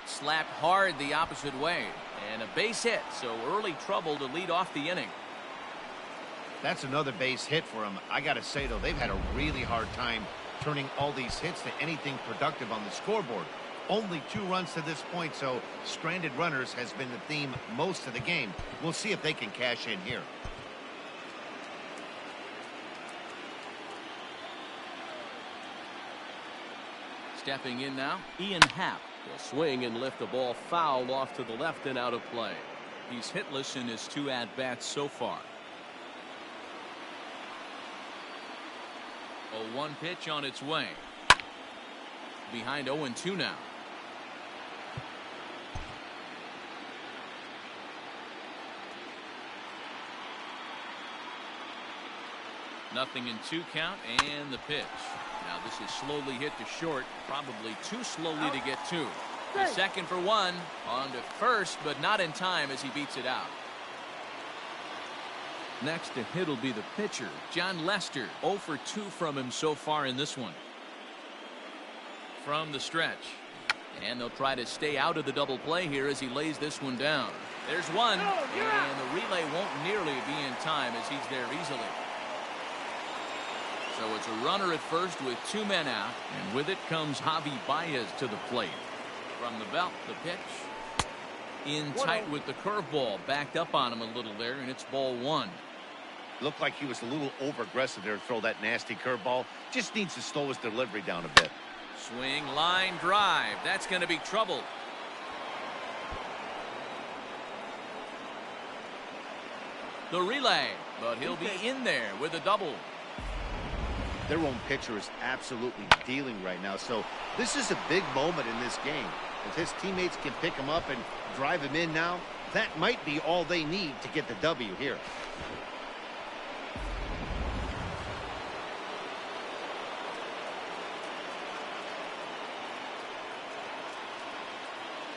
Slapped hard the opposite way, and a base hit, so early trouble to lead off the inning. That's another base hit for him. I got to say, though, they've had a really hard time turning all these hits to anything productive on the scoreboard. Only 2 runs to this point, so stranded runners has been the theme most of the game. We'll see if they can cash in here. Stepping in now, Ian Happ will swing and lift the ball foul off to the left and out of play. He's hitless in his 2 at-bats so far. 0-1 pitch on its way. Behind 0-2 now. Nothing in 2 count, and the pitch. Now this is slowly hit to short, probably too slowly to get to. The second for 1, on to first, but not in time as he beats it out. Next to hit will be the pitcher, John Lester. 0 for 2 from him so far in this one. From the stretch. And they'll try to stay out of the double play here as he lays this one down. There's one, and the relay won't nearly be in time as he's there easily. So it's a runner at first with 2 men out, and with it comes Javi Baez to the plate. From the belt, the pitch. In tight with the curveball, backed up on him a little there, and it's ball 1. Looked like he was a little over-aggressive there to throw that nasty curveball. Just needs to slow his delivery down a bit. Swing, line, drive. That's going to be trouble. The relay, but he'll be in there with a double. Their own pitcher is absolutely dealing right now, so this is a big moment in this game. If his teammates can pick him up and drive him in now, that might be all they need to get the W here.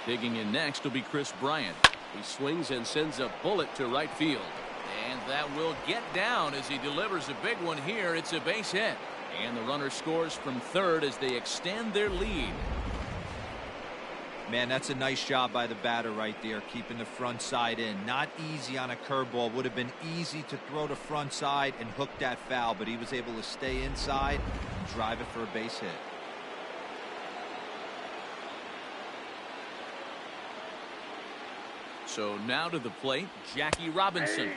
Digging in next will be Chris Bryant. He swings and sends a bullet to right field. And that will get down as he delivers a big one here. It's a base hit. And the runner scores from third as they extend their lead. Man, that's a nice job by the batter right there, keeping the front side in. Not easy on a curveball. Would have been easy to throw the front side and hook that foul, but he was able to stay inside and drive it for a base hit. So now to the plate, Jackie Robinson,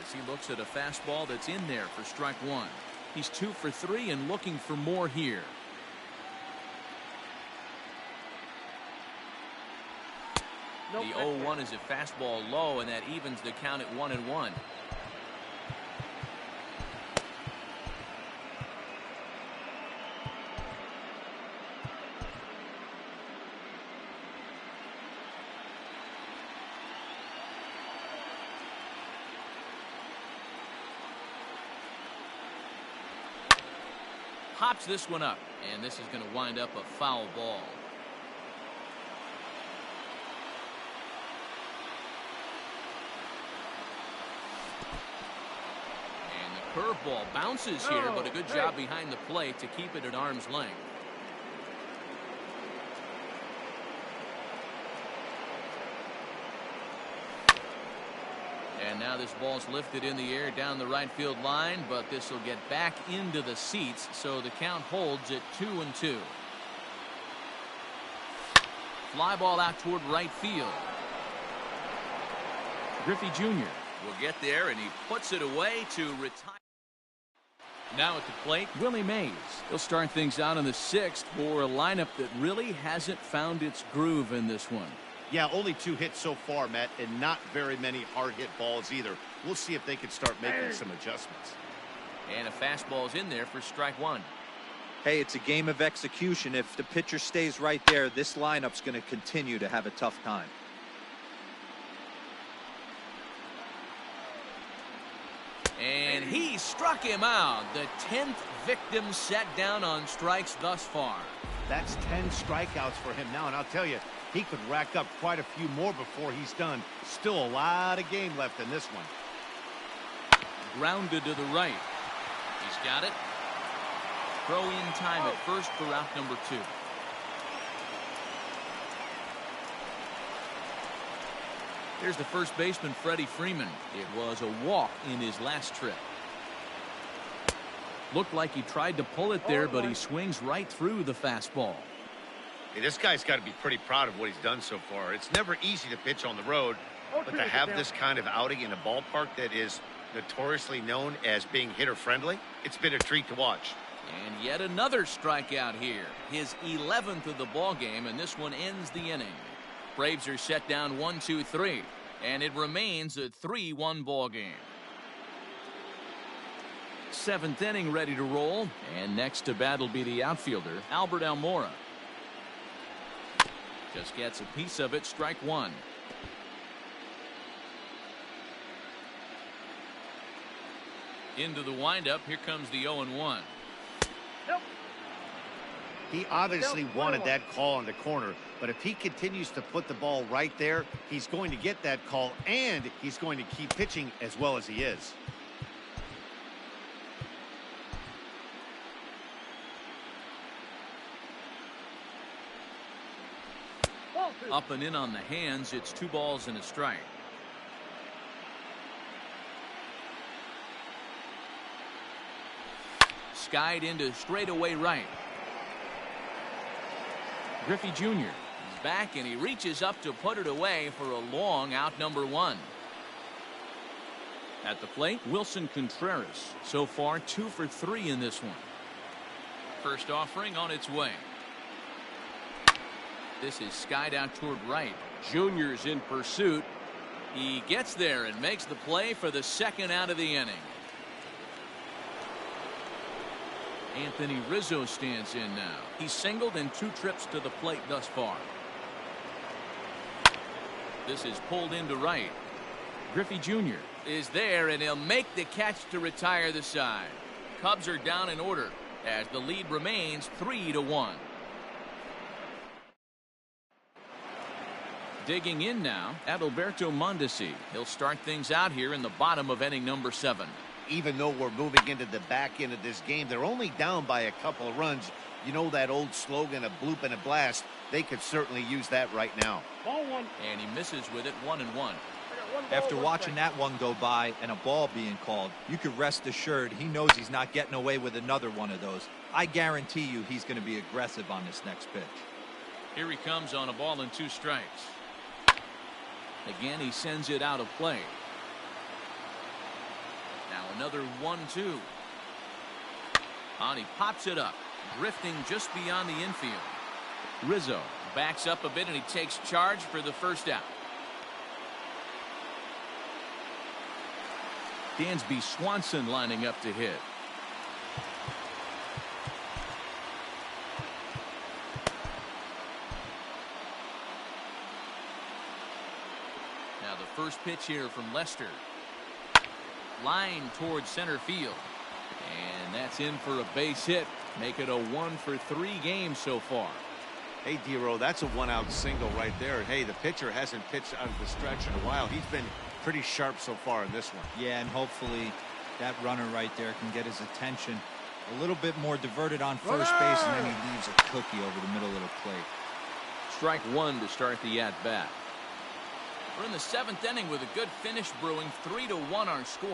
as he looks at a fastball that's in there for strike 1. He's 2 for 3 and looking for more here. The 0-1 is a fastball low, and that evens the count at 1-1. Hops this one up, and this is going to wind up a foul ball. And the curveball bounces here, but a good job behind the plate to keep it at arm's length. And now this ball's lifted in the air down the right field line, but this will get back into the seats, so the count holds at 2-2. Fly ball out toward right field. Griffey Jr. will get there, and he puts it away to retire. Now at the plate, Willie Mays. He'll start things out in the 6th for a lineup that really hasn't found its groove in this one. Yeah, only 2 hits so far, Matt, and not very many hard hit balls either. We'll see if they can start making some adjustments. And a fastball's in there for strike 1. Hey, it's a game of execution. If the pitcher stays right there, this lineup's going to continue to have a tough time. And he struck him out. The 10th victim set down on strikes thus far. That's 10 strikeouts for him now, and I'll tell you, he could rack up quite a few more before he's done. Still a lot of game left in this one. Grounded to the right. He's got it. Throw in time at first for out number 2. Here's the first baseman, Freddie Freeman. It was a walk in his last trip. Looked like he tried to pull it there, but he swings right through the fastball. Hey, this guy's got to be pretty proud of what he's done so far. It's never easy to pitch on the road, but to have this kind of outing in a ballpark that is notoriously known as being hitter-friendly, it's been a treat to watch. And yet another strikeout here. His 11th of the ball game, and this one ends the inning. Braves are set down 1-2-3, and it remains a 3-1 ball game. 7th inning ready to roll, and next to bat will be the outfielder, Albert Almora. Just gets a piece of it, strike 1. Into the windup, here comes the 0-1. He obviously wanted that call on the corner, but if he continues to put the ball right there, he's going to get that call, and he's going to keep pitching as well as he is. Up and in on the hands, it's 2 balls and a strike. Skied into straightaway right. Griffey Jr. is back, and he reaches up to put it away for a long out number 1. At the plate, Wilson Contreras. So far, 2 for 3 in this one. First offering on its way. This is skied out toward right. Junior's in pursuit. He gets there and makes the play for the second out of the inning. Anthony Rizzo stands in now. He's singled in 2 trips to the plate thus far. This is pulled into right. Griffey Jr. is there, and he'll make the catch to retire the side. Cubs are down in order as the lead remains 3-1. Digging in now, Adalberto Mondesi. He'll start things out here in the bottom of inning number 7. Even though we're moving into the back end of this game, they're only down by a couple of runs. You know that old slogan, a bloop and a blast. They could certainly use that right now. Ball 1. And he misses with it, 1-1. After watching that one go by and a ball being called, you could rest assured he knows he's not getting away with another one of those. I guarantee you he's going to be aggressive on this next pitch. Here he comes on a ball and 2 strikes. Again, he sends it out of play. Now another 1-2. And he pops it up, drifting just beyond the infield. Rizzo backs up a bit, and he takes charge for the first out. Dansby Swanson lining up to hit. Now the first pitch here from Lester. Line towards center field. And that's in for a base hit. Make it a 1 for 3 game so far. Hey, D-Row, that's a 1-out single right there. And hey, the pitcher hasn't pitched out of the stretch in a while. He's been pretty sharp so far in this one. Yeah, and hopefully that runner right there can get his attention a little bit more diverted on first base, and then he leaves a cookie over the middle of the plate. Strike 1 to start the at-bat. We're in the 7th inning with a good finish brewing. 3-1 our score.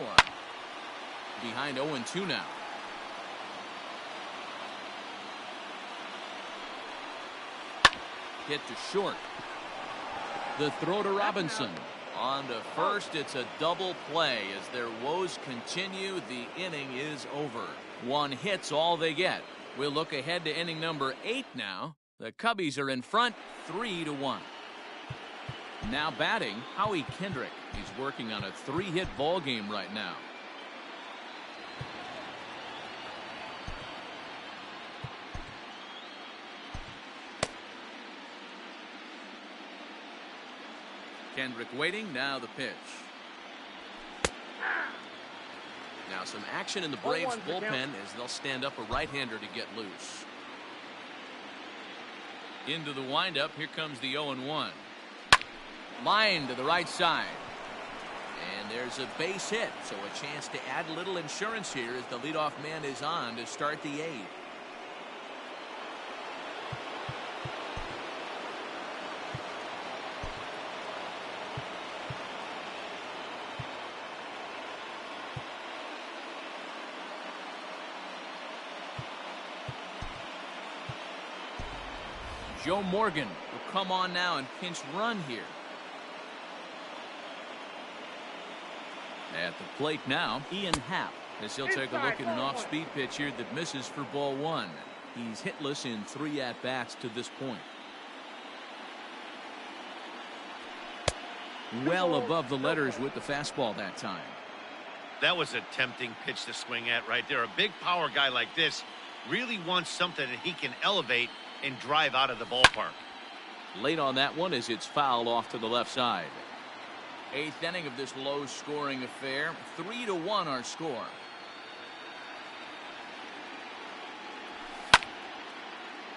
Behind 0-2 now. Hit to short. The throw to Robinson. On to first, it's a double play. As their woes continue, the inning is over. 1 hit's all they get. We'll look ahead to inning number 8 now. The Cubbies are in front, 3-1. Now batting, Howie Kendrick. He's working on a 3-hit ball game right now. Kendrick waiting, now the pitch. some action in the Braves bullpen as they'll stand up a right-hander to get loose. Into the windup. Here comes the 0-1. Line to the right side. And there's a base hit, so a chance to add a little insurance here as the leadoff man is on to start the 8th. Joe Morgan will come on now and pinch run here. At the plate now, Ian Happ, as he'll take a look at an off-speed pitch here that misses for ball 1. He's hitless in 3 at-bats to this point. Well above the letters with the fastball that time. That was a tempting pitch to swing at right there. A big power guy like this really wants something that he can elevate and drive out of the ballpark. Late on that one as it's fouled off to the left side. 8th inning of this low-scoring affair. 3-1 our score.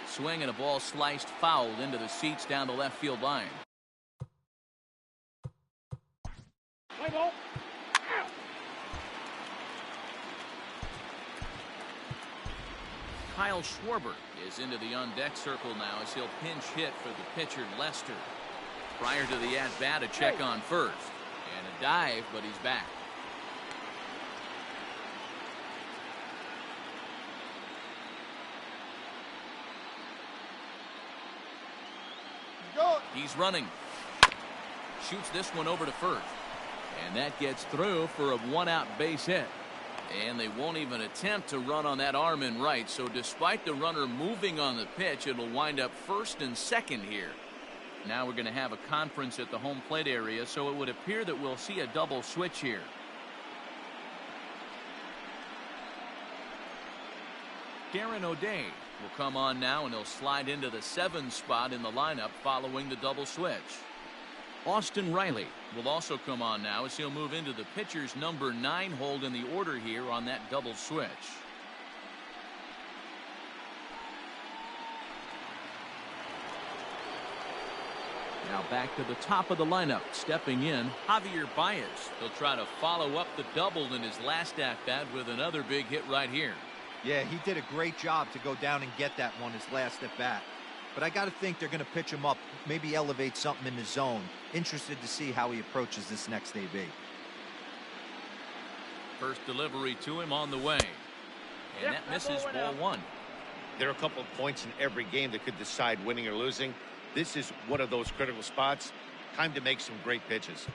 Swing and a ball sliced fouled into the seats down the left field line. Kyle Schwarber is into the on-deck circle now as he'll pinch hit for the pitcher Lester. Prior to the at-bat, a check on first. And a dive, but he's back. He's running. Shoots this one over to first. And that gets through for a 1-out base hit. And they won't even attempt to run on that arm in right. So despite the runner moving on the pitch, it'll wind up first and second here. Now we're going to have a conference at the home plate area, so it would appear that we'll see a double switch here. Darren O'Day will come on now, and he'll slide into the 7 spot in the lineup following the double switch. Austin Riley will also come on now as he'll move into the pitcher's number 9 hold in the order here on that double switch. Now back to the top of the lineup. Stepping in, Javier Baez. He'll try to follow up the double in his last at-bat with another big hit right here. Yeah, he did a great job to go down and get that one his last at-bat. But I got to think they're going to pitch him up, maybe elevate something in the zone. Interested to see how he approaches this next AB. First delivery to him on the way. And that misses ball 1. There are a couple of points in every game that could decide winning or losing. This is one of those critical spots. Time to make some great pitches.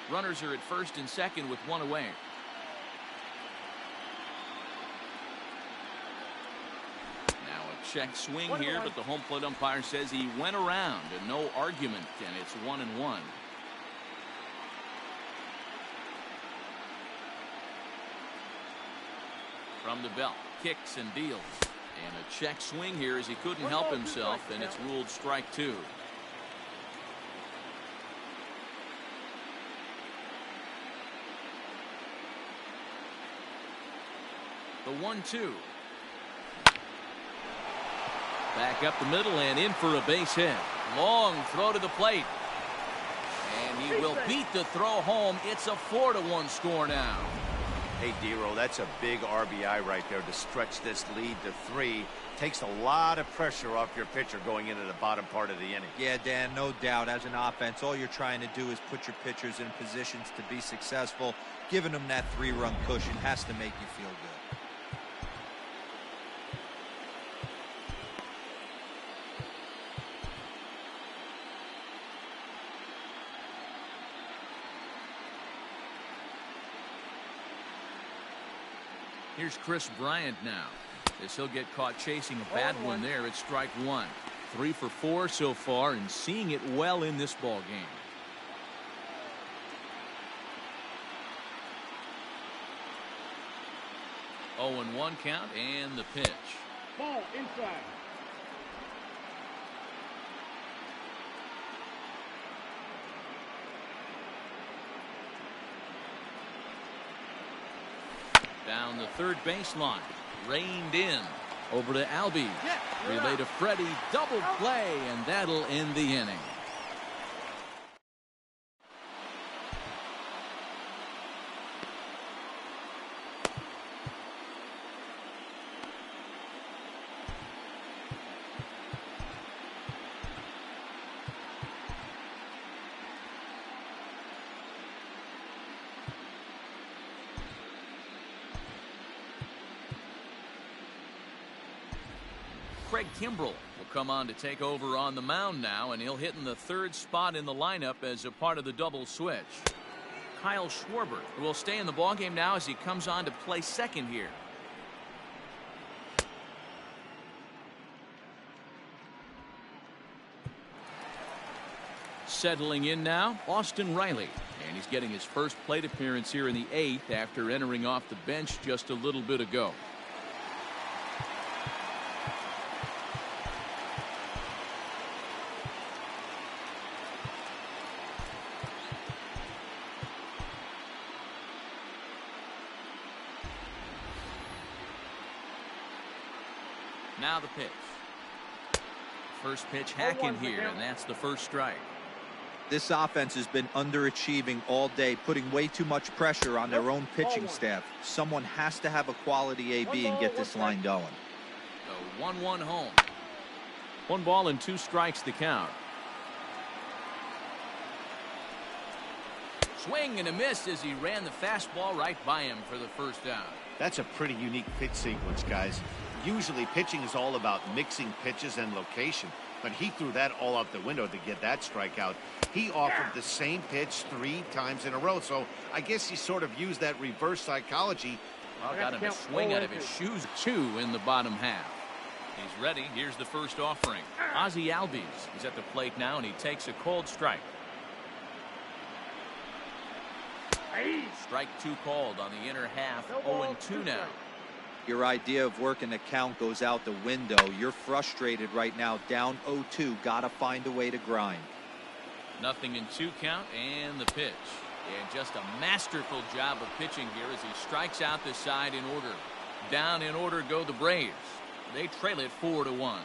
Runners are at first and second with 1 away. Now a check swing here, but the home plate umpire says he went around and no argument, and it's 1-1. From the belt, kicks and deals. And a check swing here as he couldn't help himself, and it's ruled strike 2. The 1-2. Back up the middle and in for a base hit. Long throw to the plate. And he will beat the throw home. It's a 4-1 score now. Hey, Dero, that's a big RBI right there to stretch this lead to 3. Takes a lot of pressure off your pitcher going into the bottom part of the inning. Yeah, Dan, no doubt. As an offense, all you're trying to do is put your pitchers in positions to be successful. Giving them that 3-run cushion has to make you feel good. Here's Chris Bryant now, as he'll get caught chasing a bad one there at strike 1. 3 for 4 so far and seeing it well in this ball game. Oh, 0-1 count and the pitch. Ball inside. Down the third baseline. Reined in. Over to Albie. Relay to Freddie. Double play, and that'll end the inning. Craig Kimbrell will come on to take over on the mound now, and he'll hit in the third spot in the lineup as a part of the double switch. Kyle Schwarber will stay in the ballgame now as he comes on to play second here. Settling in now, Austin Riley. And he's getting his first plate appearance here in the 8th after entering off the bench just a little bit ago. Now the pitch. First pitch hacking here, and that's the first strike. This offense has been underachieving all day, putting way too much pressure on their own pitching staff. Someone has to have a quality AB and get this line going. The 1-1 home. 1 ball and 2 strikes the count. Swing and a miss as he ran the fastball right by him for the first out. That's a pretty unique pitch sequence, guys. Usually pitching is all about mixing pitches and location, but he threw that all out the window to get that strikeout. He offered the same pitch 3 times in a row, so I guess he sort of used that reverse psychology. Well, got him a swing out of his shoes, 2 in the bottom half. He's ready. Here's the first offering. Ozzie Albies is at the plate now, and he takes a cold strike. Strike 2 called on the inner half. 0-2 now. Your idea of working the count goes out the window. You're frustrated right now, down 0-2. Gotta find a way to grind. 0-2 count, and the pitch. And just a masterful job of pitching here as he strikes out the side in order. Down in order go the Braves. They trail it 4-1.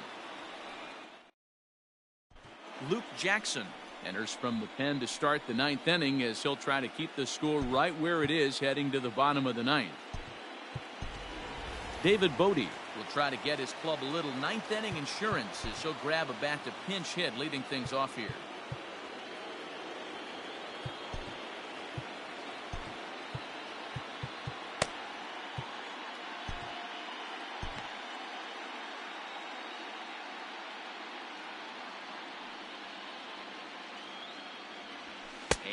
Luke Jackson enters from the pen to start the 9th inning as he'll try to keep the score right where it is heading to the bottom of the 9th. David Bodie will try to get his club a little 9th inning insurance as he'll grab a bat to pinch hit, leading things off here.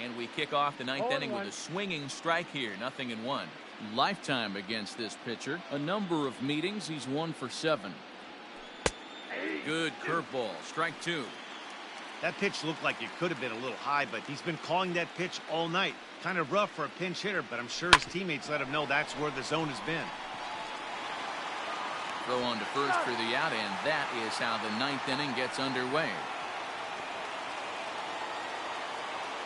And we kick off the 9th inning with a swinging strike here. 0-1. Lifetime against this pitcher. A number of meetings. He's 1 for 7. Good curveball. Strike 2. That pitch looked like it could have been a little high, but he's been calling that pitch all night. Kind of rough for a pinch hitter, but I'm sure his teammates let him know that's where the zone has been. Throw on to first for the out, and that is how the 9th inning gets underway.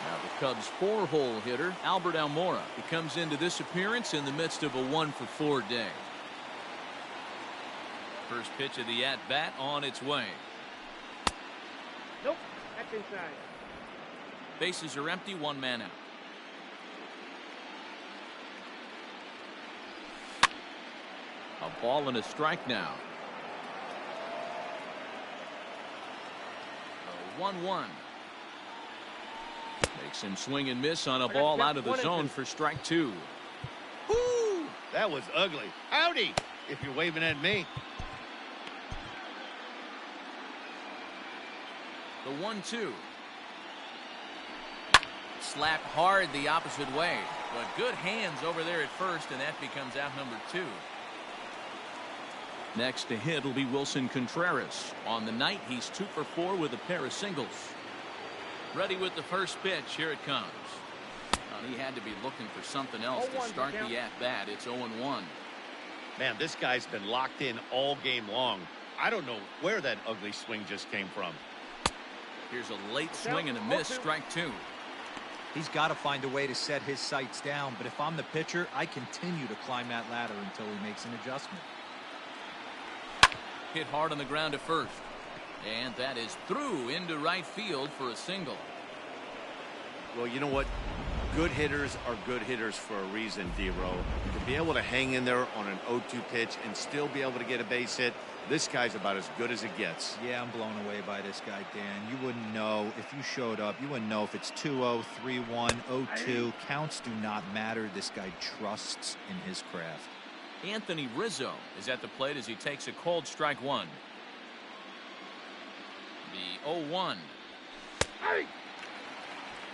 Now the Cubs' 4-hole hitter, Albert Almora, he comes into this appearance in the midst of a 1 for 4 day. First pitch of the at-bat on its way. Nope, that's inside. Bases are empty, 1 man out. A ball and a strike now. 1-1. Makes him swing and miss on a ball out of the zone for strike 2. Woo! That was ugly. Howdy, if you're waving at me. The 1-2. Slapped hard the opposite way, but good hands over there at first, and that becomes out number 2. Next to hit will be Wilson Contreras. On the night, he's 2 for 4 with a pair of singles. Ready with the first pitch. Here it comes. Well, he had to be looking for something else to start the at-bat. It's 0-1. Man, this guy's been locked in all game long. I don't know where that ugly swing just came from. Here's a late swing and a miss. Strike 2. He's got to find a way to set his sights down, but if I'm the pitcher, I continue to climb that ladder until he makes an adjustment. Hit hard on the ground at first. And that is through into right field for a single. Well, you know what? Good hitters are good hitters for a reason, D-Row. To be able to hang in there on an 0-2 pitch and still be able to get a base hit, this guy's about as good as it gets. Yeah, I'm blown away by this guy, Dan. You wouldn't know if you showed up. You wouldn't know if it's 2-0, 3-1, 0-2. Counts do not matter. This guy trusts in his craft. Anthony Rizzo is at the plate as he takes a cold strike one. The 0-1.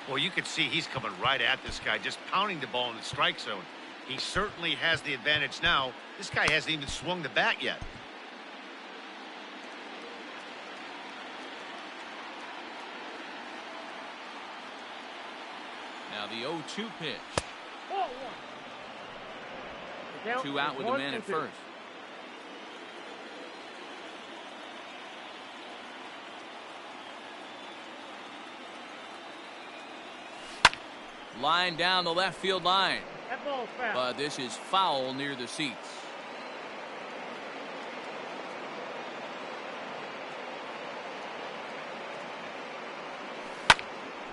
Well, you can see he's coming right at this guy, just pounding the ball in the strike zone. He certainly has the advantage now. This guy hasn't even swung the bat yet. Now the 0-2 pitch. Ball one. 2 out with a man at first. Line down the left field line. That ball's foul. But this is foul near the seats.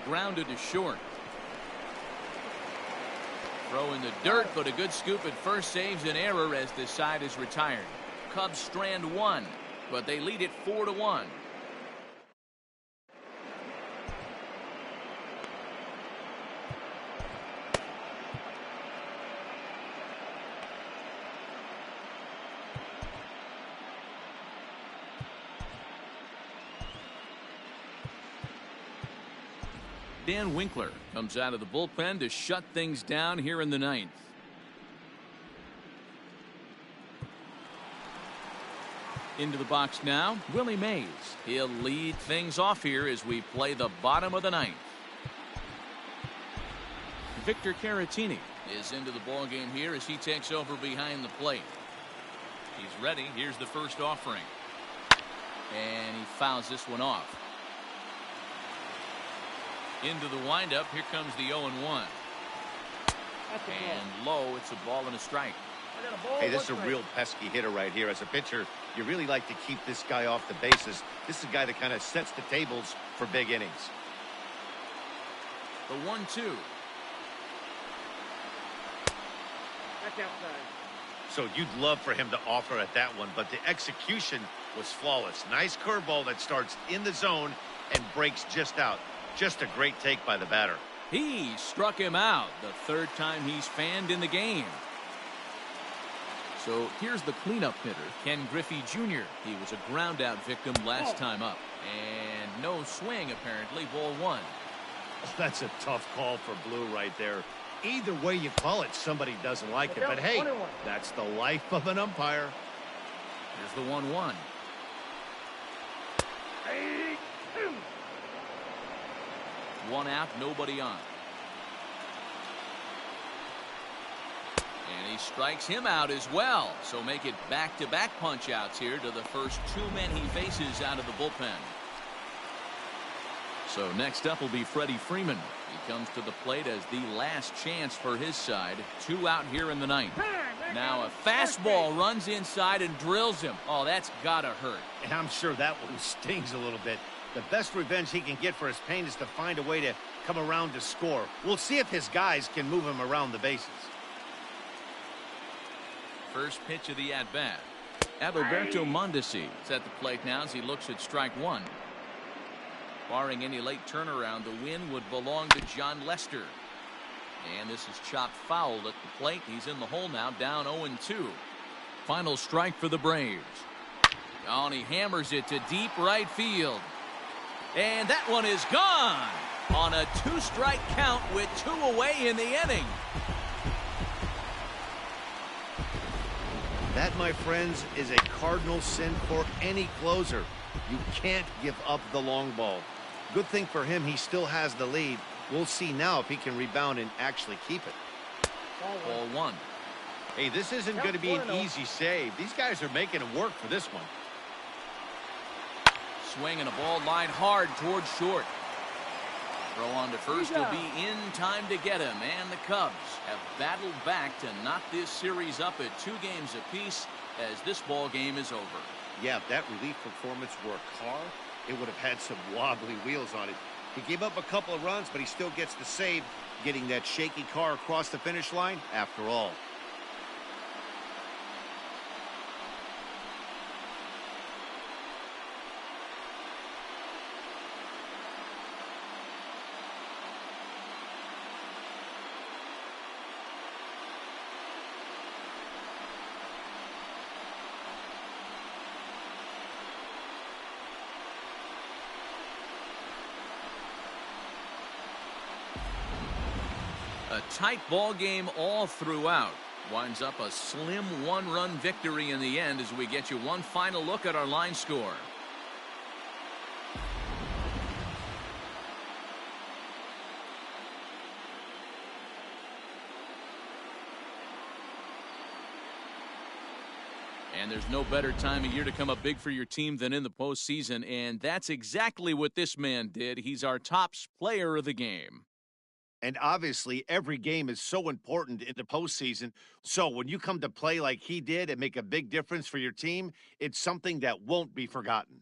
Grounded to short. Throw in the dirt, but a good scoop at first saves an error as the side is retired. Cubs strand one, but they lead it 4-1. Dan Winkler comes out of the bullpen to shut things down here in the ninth. Into the box now, Willie Mays. He'll lead things off here as we play the bottom of the ninth. Victor Caratini is into the ballgame here as he takes over behind the plate. He's ready. Here's the first offering. And he fouls this one off. Into the windup. Here comes the 0-1. And low. It's a ball and a strike. Hey, this is a real pesky hitter right here. As a pitcher, you really like to keep this guy off the bases. This is a guy that kind of sets the tables for big innings. The 1-2. That's outside. So you'd love for him to offer at that one, but the execution was flawless. Nice curveball that starts in the zone and breaks just out. Just a great take by the batter. He struck him out the third time he's fanned in the game. So here's the cleanup hitter, Ken Griffey Jr. He was a ground out victim last time up. And no swing, apparently. Ball one. Oh, that's a tough call for Blue right there. Either way you call it, somebody doesn't like it. But hey, that's the life of an umpire. Here's the 1-1. One out, nobody on. And he strikes him out as well. So make it back-to-back punch-outs here to the first two men he faces out of the bullpen. So next up will be Freddie Freeman. He comes to the plate as the last chance for his side. 2 out here in the ninth. Now a fastball runs inside and drills him. Oh, that's gotta hurt. And I'm sure that one stings a little bit. The best revenge he can get for his pain is to find a way to come around to score. We'll see if his guys can move him around the bases. First pitch of the at-bat. Adalberto Mondesi is at the plate now as he looks at strike one. Barring any late turnaround, the win would belong to John Lester. And this is chopped foul at the plate. He's in the hole now, down 0-2. Final strike for the Braves. Oh, and he hammers it to deep right field. And that one is gone on a 2-strike count with 2 away in the inning. That, my friends, is a cardinal sin for any closer. You can't give up the long ball. Good thing for him, he still has the lead. We'll see now if he can rebound and actually keep it. Ball one. Hey, this isn't going to be an easy save. These guys are making him work for this one. Swing and a ball line hard towards short. Throw on to first will be in time to get him, and the Cubs have battled back to knock this series up at 2 games apiece as this ball game is over. Yeah, if that relief performance were a car, it would have had some wobbly wheels on it. He gave up a couple of runs, but he still gets the save, getting that shaky car across the finish line after all. A tight ball game all throughout. Winds up a slim 1-run victory in the end as we get you one final look at our line score. And there's no better time of year to come up big for your team than in the postseason, and that's exactly what this man did. He's our top player of the game. And obviously, every game is so important in the postseason. So when you come to play like he did and make a big difference for your team, it's something that won't be forgotten.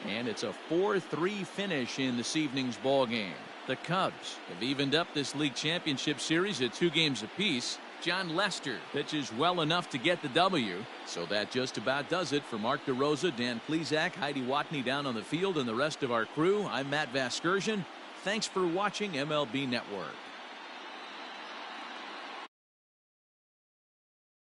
And it's a 4-3 finish in this evening's ball game. The Cubs have evened up this league championship series at 2 games apiece. John Lester pitches well enough to get the W. So that just about does it for Mark DeRosa, Dan Plesac, Heidi Watney down on the field, and the rest of our crew. I'm Matt Vasgersian. Thanks for watching MLB Network.